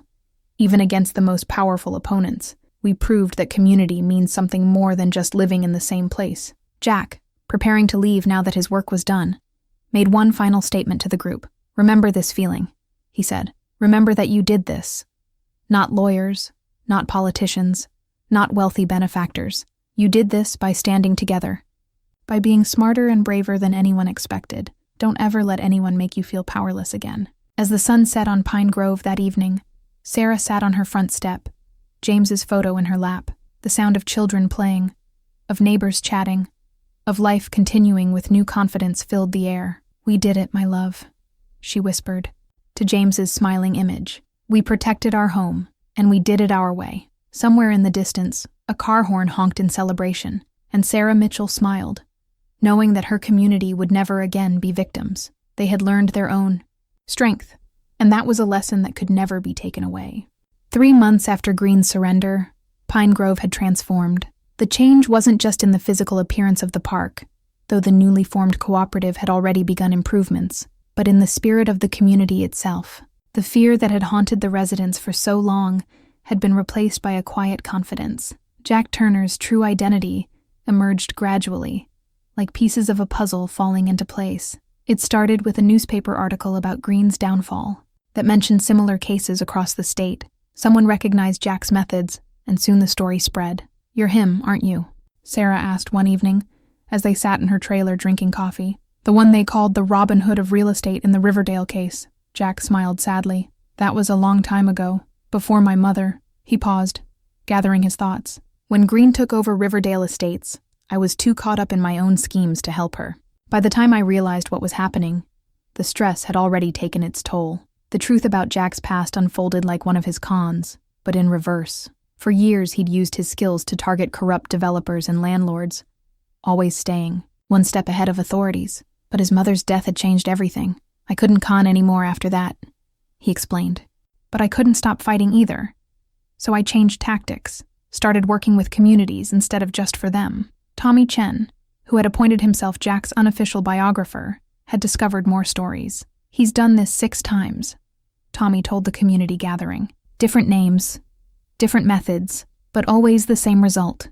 even against the most powerful opponents. We proved that community means something more than just living in the same place." Jack, preparing to leave now that his work was done, made one final statement to the group. "Remember this feeling," he said. "Remember that you did this. Not lawyers, not politicians, not wealthy benefactors. You did this by standing together, by being smarter and braver than anyone expected. Don't ever let anyone make you feel powerless again." As the sun set on Pine Grove that evening, Sarah sat on her front step, James's photo in her lap, the sound of children playing, of neighbors chatting, of life continuing with new confidence filled the air. "We did it, my love," she whispered to James's smiling image. "We protected our home, and we did it our way." Somewhere in the distance, a car horn honked in celebration, and Sarah Mitchell smiled, knowing that her community would never again be victims. They had learned their own strength, and that was a lesson that could never be taken away. 3 months after Greene's surrender, Pine Grove had transformed. The change wasn't just in the physical appearance of the park, though the newly formed cooperative had already begun improvements, but in the spirit of the community itself. The fear that had haunted the residents for so long had been replaced by a quiet confidence. Jack Turner's true identity emerged gradually, like pieces of a puzzle falling into place. It started with a newspaper article about Greene's downfall that mentioned similar cases across the state. Someone recognized Jack's methods, and soon the story spread. "You're him, aren't you?" Sarah asked one evening, as they sat in her trailer drinking coffee. "The one they called the Robin Hood of real estate in the Riverdale case." Jack smiled sadly. "That was a long time ago, before my mother." He paused, gathering his thoughts. "When Greene took over Riverdale Estates, I was too caught up in my own schemes to help her. By the time I realized what was happening, the stress had already taken its toll. The truth about Jack's past unfolded like one of his cons, but in reverse. For years he'd used his skills to target corrupt developers and landlords, always staying one step ahead of authorities. But his mother's death had changed everything. I couldn't con anymore after that," he explained. "But I couldn't stop fighting either. So I changed tactics, started working with communities instead of just for them." Tommy Chen, who had appointed himself Jack's unofficial biographer, had discovered more stories. "He's done this 6 times, Tommy told the community gathering. "Different names, different methods, but always the same result.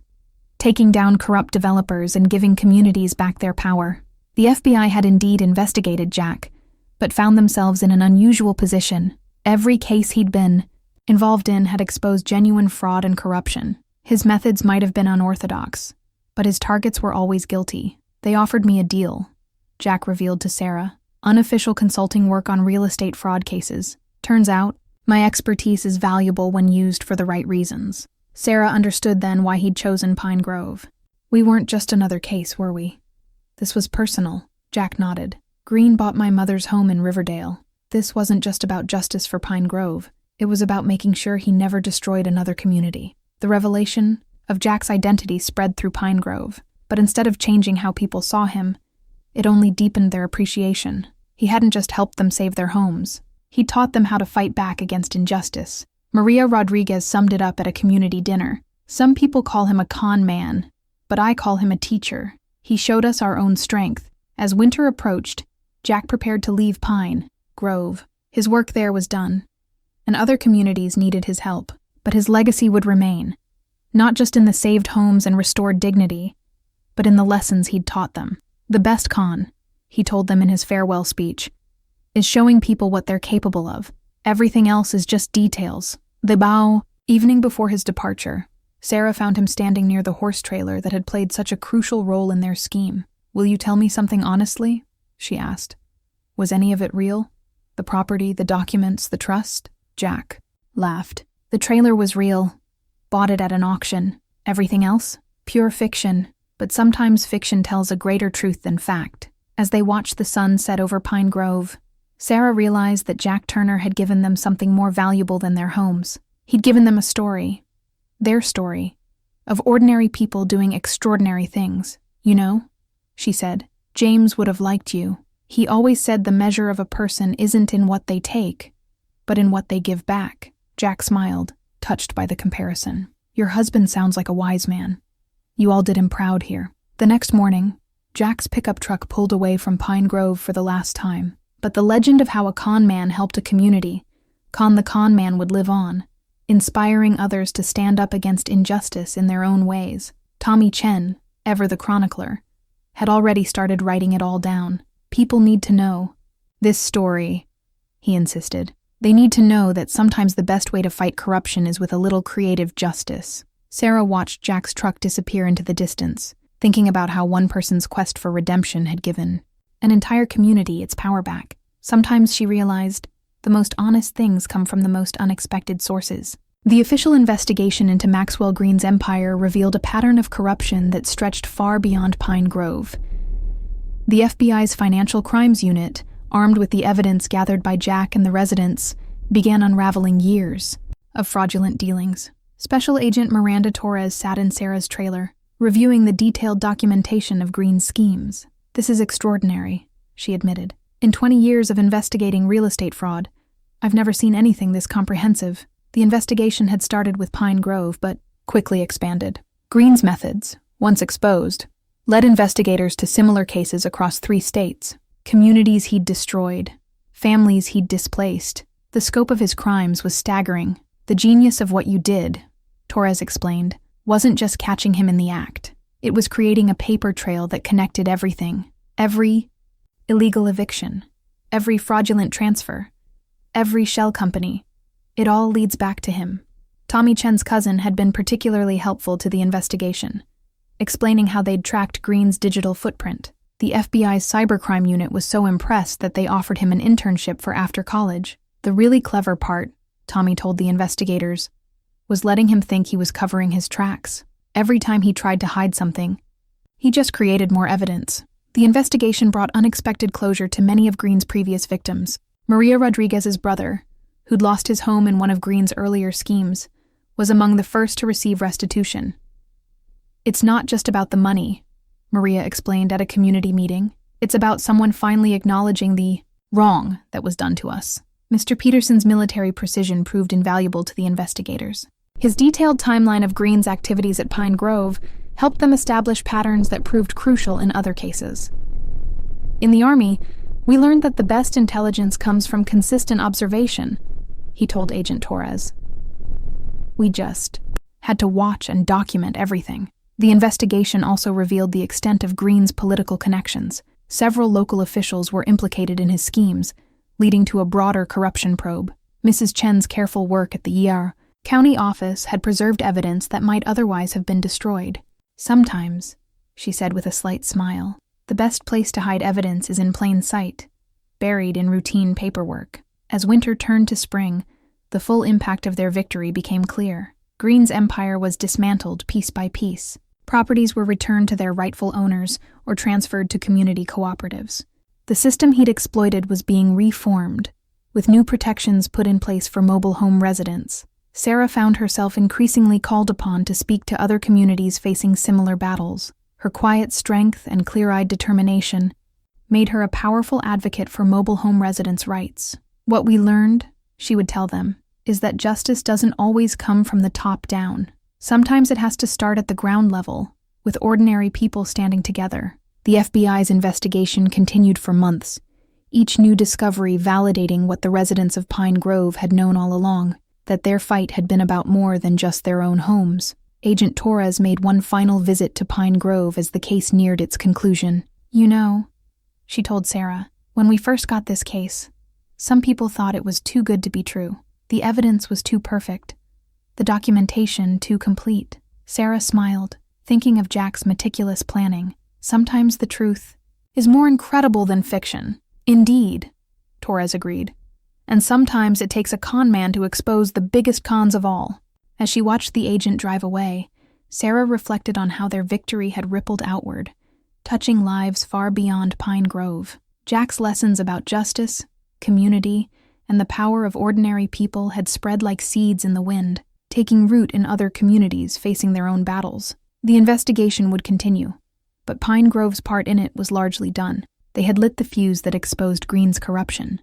Taking down corrupt developers and giving communities back their power." The FBI had indeed investigated Jack, but found themselves in an unusual position. Every case he'd been involved in had exposed genuine fraud and corruption. His methods might have been unorthodox, but his targets were always guilty. "They offered me a deal," Jack revealed to Sarah. "Unofficial consulting work on real estate fraud cases. Turns out, my expertise is valuable when used for the right reasons." Sarah understood then why he'd chosen Pine Grove. "We weren't just another case, were we? This was personal." Jack nodded. "Greene bought my mother's home in Riverdale. This wasn't just about justice for Pine Grove. It was about making sure he never destroyed another community." The revelation of Jack's identity spread through Pine Grove, but instead of changing how people saw him, it only deepened their appreciation. He hadn't just helped them save their homes. He taught them how to fight back against injustice. Maria Rodriguez summed it up at a community dinner. Some people call him a con man, but I call him a teacher. He showed us our own strength. As winter approached, Jack prepared to leave Pine Grove. His work there was done, and other communities needed his help. But his legacy would remain, not just in the saved homes and restored dignity, but in the lessons he'd taught them. The best con, he told them in his farewell speech, is showing people what they're capable of. Everything else is just details. The bow. Evening before his departure, Sarah found him standing near the horse trailer that had played such a crucial role in their scheme. "Will you tell me something honestly?" she asked. "Was any of it real? The property, the documents, the trust?" Jack laughed. "The trailer was real. Bought it at an auction. Everything else? Pure fiction. But sometimes fiction tells a greater truth than fact." As they watched the sun set over Pine Grove, Sarah realized that Jack Turner had given them something more valuable than their homes. He'd given them a story. Their story. Of ordinary people doing extraordinary things. "You know," she said, "James would have liked you. He always said the measure of a person isn't in what they take, but in what they give back." Jack smiled, touched by the comparison. "Your husband sounds like a wise man. You all did him proud here." The next morning, Jack's pickup truck pulled away from Pine Grove for the last time. But the legend of how a con man helped a community, the con man, would live on, inspiring others to stand up against injustice in their own ways. Tommy Chen, ever the chronicler, had already started writing it all down. "People need to know this story," he insisted. "They need to know that sometimes the best way to fight corruption is with a little creative justice." Sarah watched Jack's truck disappear into the distance, thinking about how one person's quest for redemption had given an entire community its power back. Sometimes, she realized, the most honest things come from the most unexpected sources. The official investigation into Maxwell Greene's empire revealed a pattern of corruption that stretched far beyond Pine Grove. The FBI's Financial Crimes Unit, armed with the evidence gathered by Jack and the residents, began unraveling years of fraudulent dealings. Special Agent Miranda Torres sat in Sarah's trailer, reviewing the detailed documentation of Greene's schemes. "This is extraordinary," she admitted. "In 20 years of investigating real estate fraud, I've never seen anything this comprehensive." The investigation had started with Pine Grove, but quickly expanded. Greene's methods, once exposed, led investigators to similar cases across 3 states. Communities he'd destroyed, families he'd displaced. The scope of his crimes was staggering. "The genius of what you did," Torres explained, "wasn't just catching him in the act. It was creating a paper trail that connected everything. Every illegal eviction, every fraudulent transfer, every shell company. It all leads back to him." Tommy Chen's cousin had been particularly helpful to the investigation, explaining how they'd tracked Greene's digital footprint. The FBI's cybercrime unit was so impressed that they offered him an internship for after college. "The really clever part," Tommy told the investigators, "was letting him think he was covering his tracks. Every time he tried to hide something, he just created more evidence." The investigation brought unexpected closure to many of Greene's previous victims. Maria Rodriguez's brother, who'd lost his home in one of Greene's earlier schemes, was among the first to receive restitution. "It's not just about the money," Maria explained at a community meeting. "It's about someone finally acknowledging the wrong that was done to us." Mr. Peterson's military precision proved invaluable to the investigators. His detailed timeline of Greene's activities at Pine Grove helped them establish patterns that proved crucial in other cases. "In the Army, we learned that the best intelligence comes from consistent observation," he told Agent Torres. "We just had to watch and document everything." The investigation also revealed the extent of Greene's political connections. Several local officials were implicated in his schemes, leading to a broader corruption probe. Mrs. Chen's careful work at the county office had preserved evidence that might otherwise have been destroyed. "Sometimes," she said with a slight smile, "the best place to hide evidence is in plain sight, buried in routine paperwork." As winter turned to spring, the full impact of their victory became clear. Greene's empire was dismantled piece by piece. Properties were returned to their rightful owners or transferred to community cooperatives. The system he'd exploited was being reformed, with new protections put in place for mobile home residents. Sarah found herself increasingly called upon to speak to other communities facing similar battles. Her quiet strength and clear-eyed determination made her a powerful advocate for mobile home residents' rights. "What we learned," she would tell them, "is that justice doesn't always come from the top down. Sometimes it has to start at the ground level, with ordinary people standing together." The FBI's investigation continued for months, each new discovery validating what the residents of Pine Grove had known all along, that their fight had been about more than just their own homes. Agent Torres made one final visit to Pine Grove as the case neared its conclusion. "You know," she told Sarah, "when we first got this case, some people thought it was too good to be true. The evidence was too perfect. The documentation too complete." Sarah smiled, thinking of Jack's meticulous planning. "Sometimes the truth is more incredible than fiction." "Indeed," Torres agreed. "And sometimes it takes a con man to expose the biggest cons of all." As she watched the agent drive away, Sarah reflected on how their victory had rippled outward, touching lives far beyond Pine Grove. Jack's lessons about justice, community, and the power of ordinary people had spread like seeds in the wind, taking root in other communities facing their own battles. The investigation would continue, but Pine Grove's part in it was largely done. They had lit the fuse that exposed Greene's corruption,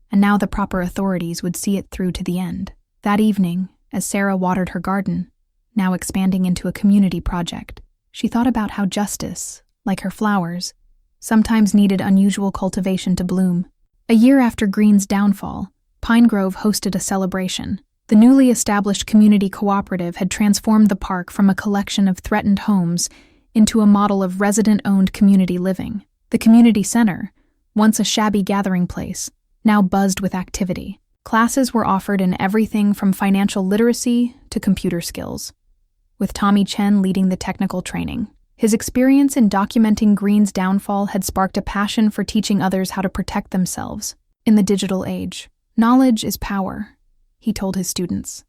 and now the proper authorities would see it through to the end. That evening, as Sarah watered her garden, now expanding into a community project, she thought about how justice, like her flowers, sometimes needed unusual cultivation to bloom. A year after Greene's downfall, Pine Grove hosted a celebration. The newly established community cooperative had transformed the park from a collection of threatened homes into a model of resident-owned community living. The community center, once a shabby gathering place, now buzzed with activity. Classes were offered in everything from financial literacy to computer skills, with Tommy Chen leading the technical training. His experience in documenting Greene's downfall had sparked a passion for teaching others how to protect themselves in the digital age. "Knowledge is power," he told his students,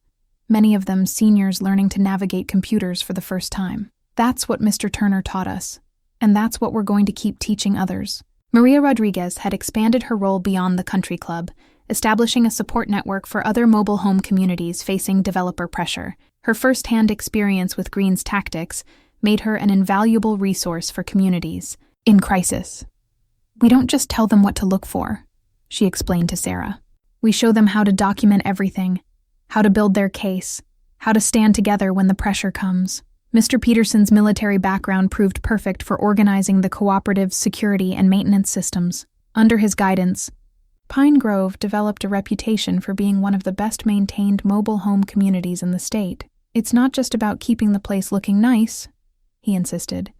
many of them seniors learning to navigate computers for the first time. "That's what Mr. Turner taught us, and that's what we're going to keep teaching others." Maria Rodriguez had expanded her role beyond the country club, establishing a support network for other mobile home communities facing developer pressure. Her first-hand experience with Greene's tactics made her an invaluable resource for communities in crisis. "We don't just tell them what to look for," she explained to Sarah. "We show them how to document everything, how to build their case, how to stand together when the pressure comes." Mr. Peterson's military background proved perfect for organizing the cooperative's security and maintenance systems. Under his guidance, Pine Grove developed a reputation for being one of the best-maintained mobile home communities in the state. "It's not just about keeping the place looking nice," he insisted.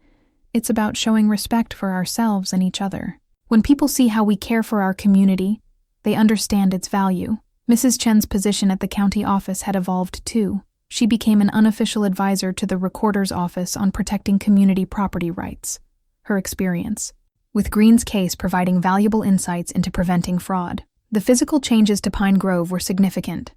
"It's about showing respect for ourselves and each other. When people see how we care for our community, they understand its value." Mrs. Chen's position at the county office had evolved too. She became an unofficial advisor to the recorder's office on protecting community property rights. Her experience with Greene's case providing valuable insights into preventing fraud. The physical changes to Pine Grove were significant.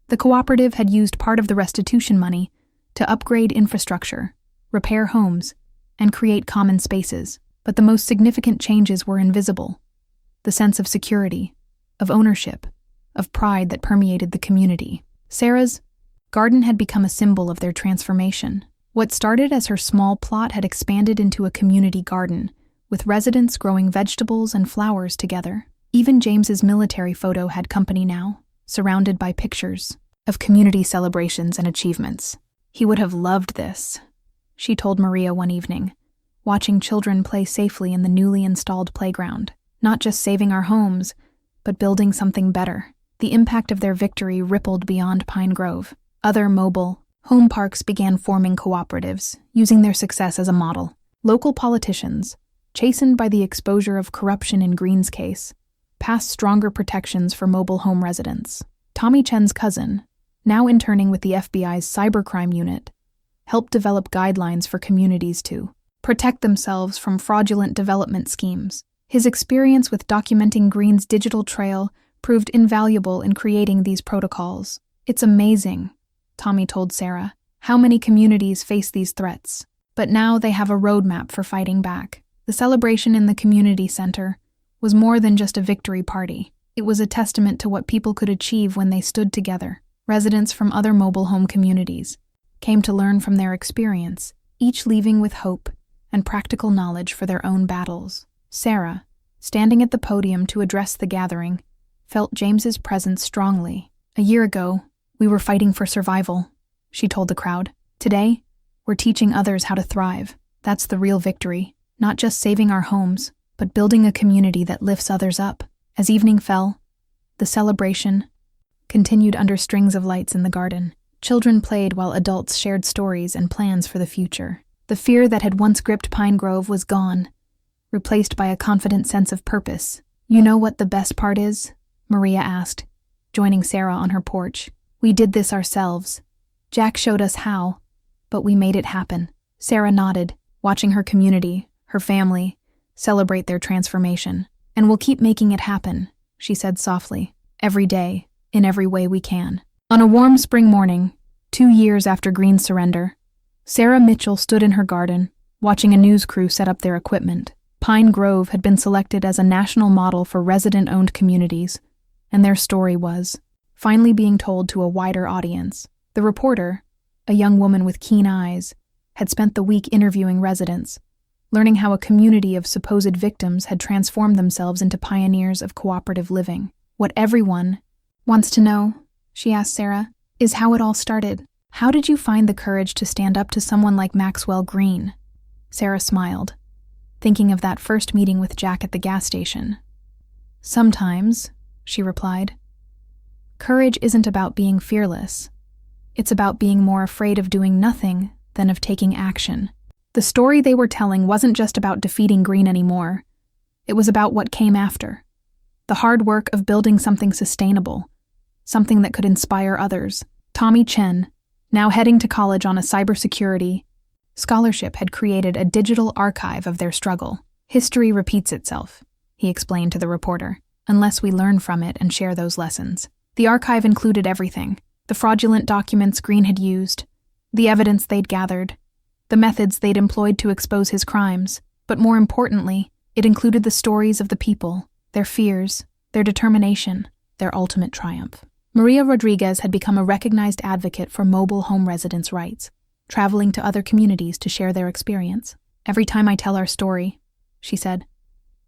The cooperative had used part of the restitution money to upgrade infrastructure, repair homes, and create common spaces. But the most significant changes were invisible. The sense of security, of ownership, of pride that permeated the community. Sarah's garden had become a symbol of their transformation. What started as her small plot had expanded into a community garden, with residents growing vegetables and flowers together. Even James's military photo had company now, surrounded by pictures of community celebrations and achievements. "He would have loved this," she told Maria one evening, watching children play safely in the newly installed playground. "Not just saving our homes, but building something better." The impact of their victory rippled beyond Pine Grove. Other mobile home parks began forming cooperatives, using their success as a model. Local politicians, chastened by the exposure of corruption in Greene's case, passed stronger protections for mobile home residents. Tommy Chen's cousin, now interning with the FBI's cybercrime unit, helped develop guidelines for communities to protect themselves from fraudulent development schemes. His experience with documenting Greene's digital trail proved invaluable in creating these protocols. "It's amazing," Tommy told Sarah, "how many communities face these threats. But now they have a roadmap for fighting back." The celebration in the community center was more than just a victory party. It was a testament to what people could achieve when they stood together. Residents from other mobile home communities came to learn from their experience, each leaving with hope and practical knowledge for their own battles. Sarah, standing at the podium to address the gathering, felt James's presence strongly. "A year ago, we were fighting for survival," she told the crowd. "Today, we're teaching others how to thrive. That's the real victory, not just saving our homes, but building a community that lifts others up." As evening fell, the celebration continued under strings of lights in the garden. Children played while adults shared stories and plans for the future. The fear that had once gripped Pine Grove was gone, replaced by a confident sense of purpose. "You know what the best part is?" Maria asked, joining Sarah on her porch. "We did this ourselves. Jack showed us how, but we made it happen." Sarah nodded, watching her community, her family, celebrate their transformation. "And we'll keep making it happen," she said softly, "every day, in every way we can." On a warm spring morning, 2 years after Greene's surrender, Sarah Mitchell stood in her garden, watching a news crew set up their equipment. Pine Grove had been selected as a national model for resident-owned communities, and their story was finally being told to a wider audience. The reporter, a young woman with keen eyes, had spent the week interviewing residents, learning how a community of supposed victims had transformed themselves into pioneers of cooperative living. "What everyone wants to know," she asked Sarah, "is how it all started. How did you find the courage to stand up to someone like Maxwell Greene?" Sarah smiled, thinking of that first meeting with Jack at the gas station. "Sometimes," she replied, "courage isn't about being fearless. It's about being more afraid of doing nothing than of taking action." The story they were telling wasn't just about defeating Greene anymore. It was about what came after. The hard work of building something sustainable, something that could inspire others. Tommy Chen, now heading to college on a cybersecurity scholarship, had created a digital archive of their struggle. "History repeats itself," he explained to the reporter, "unless we learn from it and share those lessons." The archive included everything: the fraudulent documents Greene had used, the evidence they'd gathered, the methods they'd employed to expose his crimes, but more importantly, it included the stories of the people, their fears, their determination, their ultimate triumph. Maria Rodriguez had become a recognized advocate for mobile home residents' rights, traveling to other communities to share their experience. "Every time I tell our story," she said,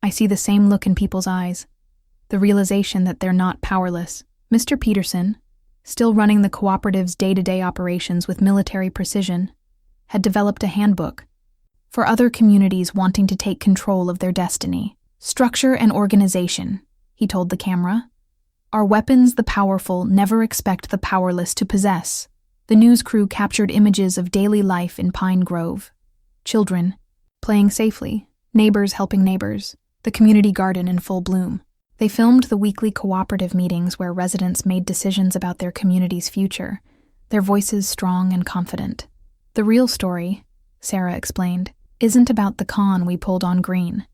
"I see the same look in people's eyes, the realization that they're not powerless." Mr. Peterson, still running the cooperative's day-to-day operations with military precision, had developed a handbook for other communities wanting to take control of their destiny. "Structure and organization," he told the camera, "are weapons the powerful never expect the powerless to possess." The news crew captured images of daily life in Pine Grove: children playing safely, neighbors helping neighbors, the community garden in full bloom. They filmed the weekly cooperative meetings where residents made decisions about their community's future, their voices strong and confident. "The real story," Sarah explained, "isn't about the con we pulled on Greene.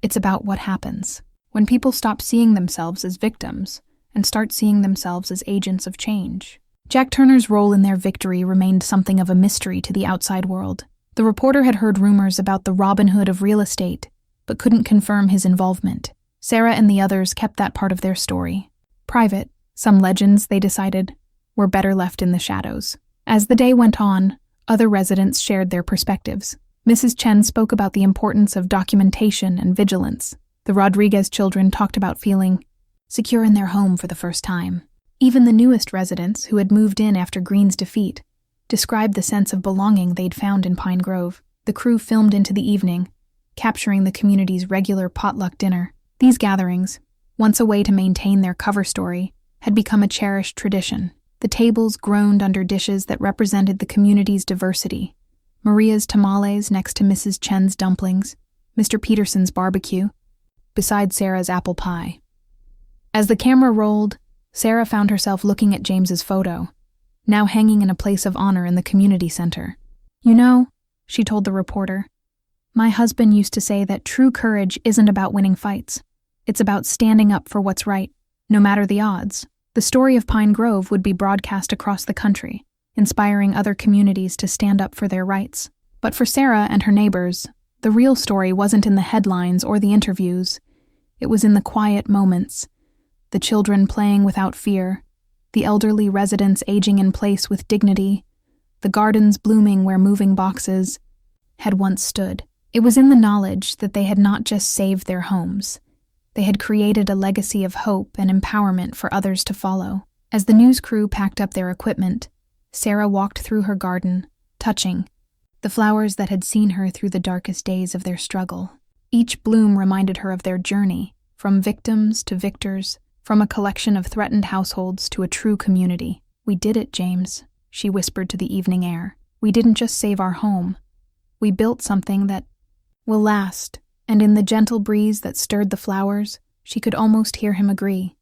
It's about what happens when people stop seeing themselves as victims and start seeing themselves as agents of change." Jack Turner's role in their victory remained something of a mystery to the outside world. The reporter had heard rumors about the Robin Hood of real estate, but couldn't confirm his involvement. Sarah and the others kept that part of their story private. Some legends, they decided, were better left in the shadows. As the day went on, other residents shared their perspectives. Mrs. Chen spoke about the importance of documentation and vigilance. The Rodriguez children talked about feeling secure in their home for the first time. Even the newest residents, who had moved in after Greene's defeat, described the sense of belonging they'd found in Pine Grove. The crew filmed into the evening, capturing the community's regular potluck dinner. These gatherings, once a way to maintain their cover story, had become a cherished tradition. The tables groaned under dishes that represented the community's diversity: Maria's tamales next to Mrs. Chen's dumplings, Mr. Peterson's barbecue, beside Sarah's apple pie. As the camera rolled, Sarah found herself looking at James's photo, now hanging in a place of honor in the community center. "You know," she told the reporter, "my husband used to say that true courage isn't about winning fights. It's about standing up for what's right, no matter the odds." The story of Pine Grove would be broadcast across the country, inspiring other communities to stand up for their rights. But for Sarah and her neighbors, the real story wasn't in the headlines or the interviews. It was in the quiet moments: the children playing without fear, the elderly residents aging in place with dignity, the gardens blooming where moving boxes had once stood. It was in the knowledge that they had not just saved their homes, They had created a legacy of hope and empowerment for others to follow. As the news crew packed up their equipment, Sarah walked through her garden, touching the flowers that had seen her through the darkest days of their struggle. Each bloom reminded her of their journey, from victims to victors, from a collection of threatened households to a true community. "We did it, James," she whispered to the evening air. "We didn't just save our home. We built something that will last." And in the gentle breeze that stirred the flowers, she could almost hear him agree.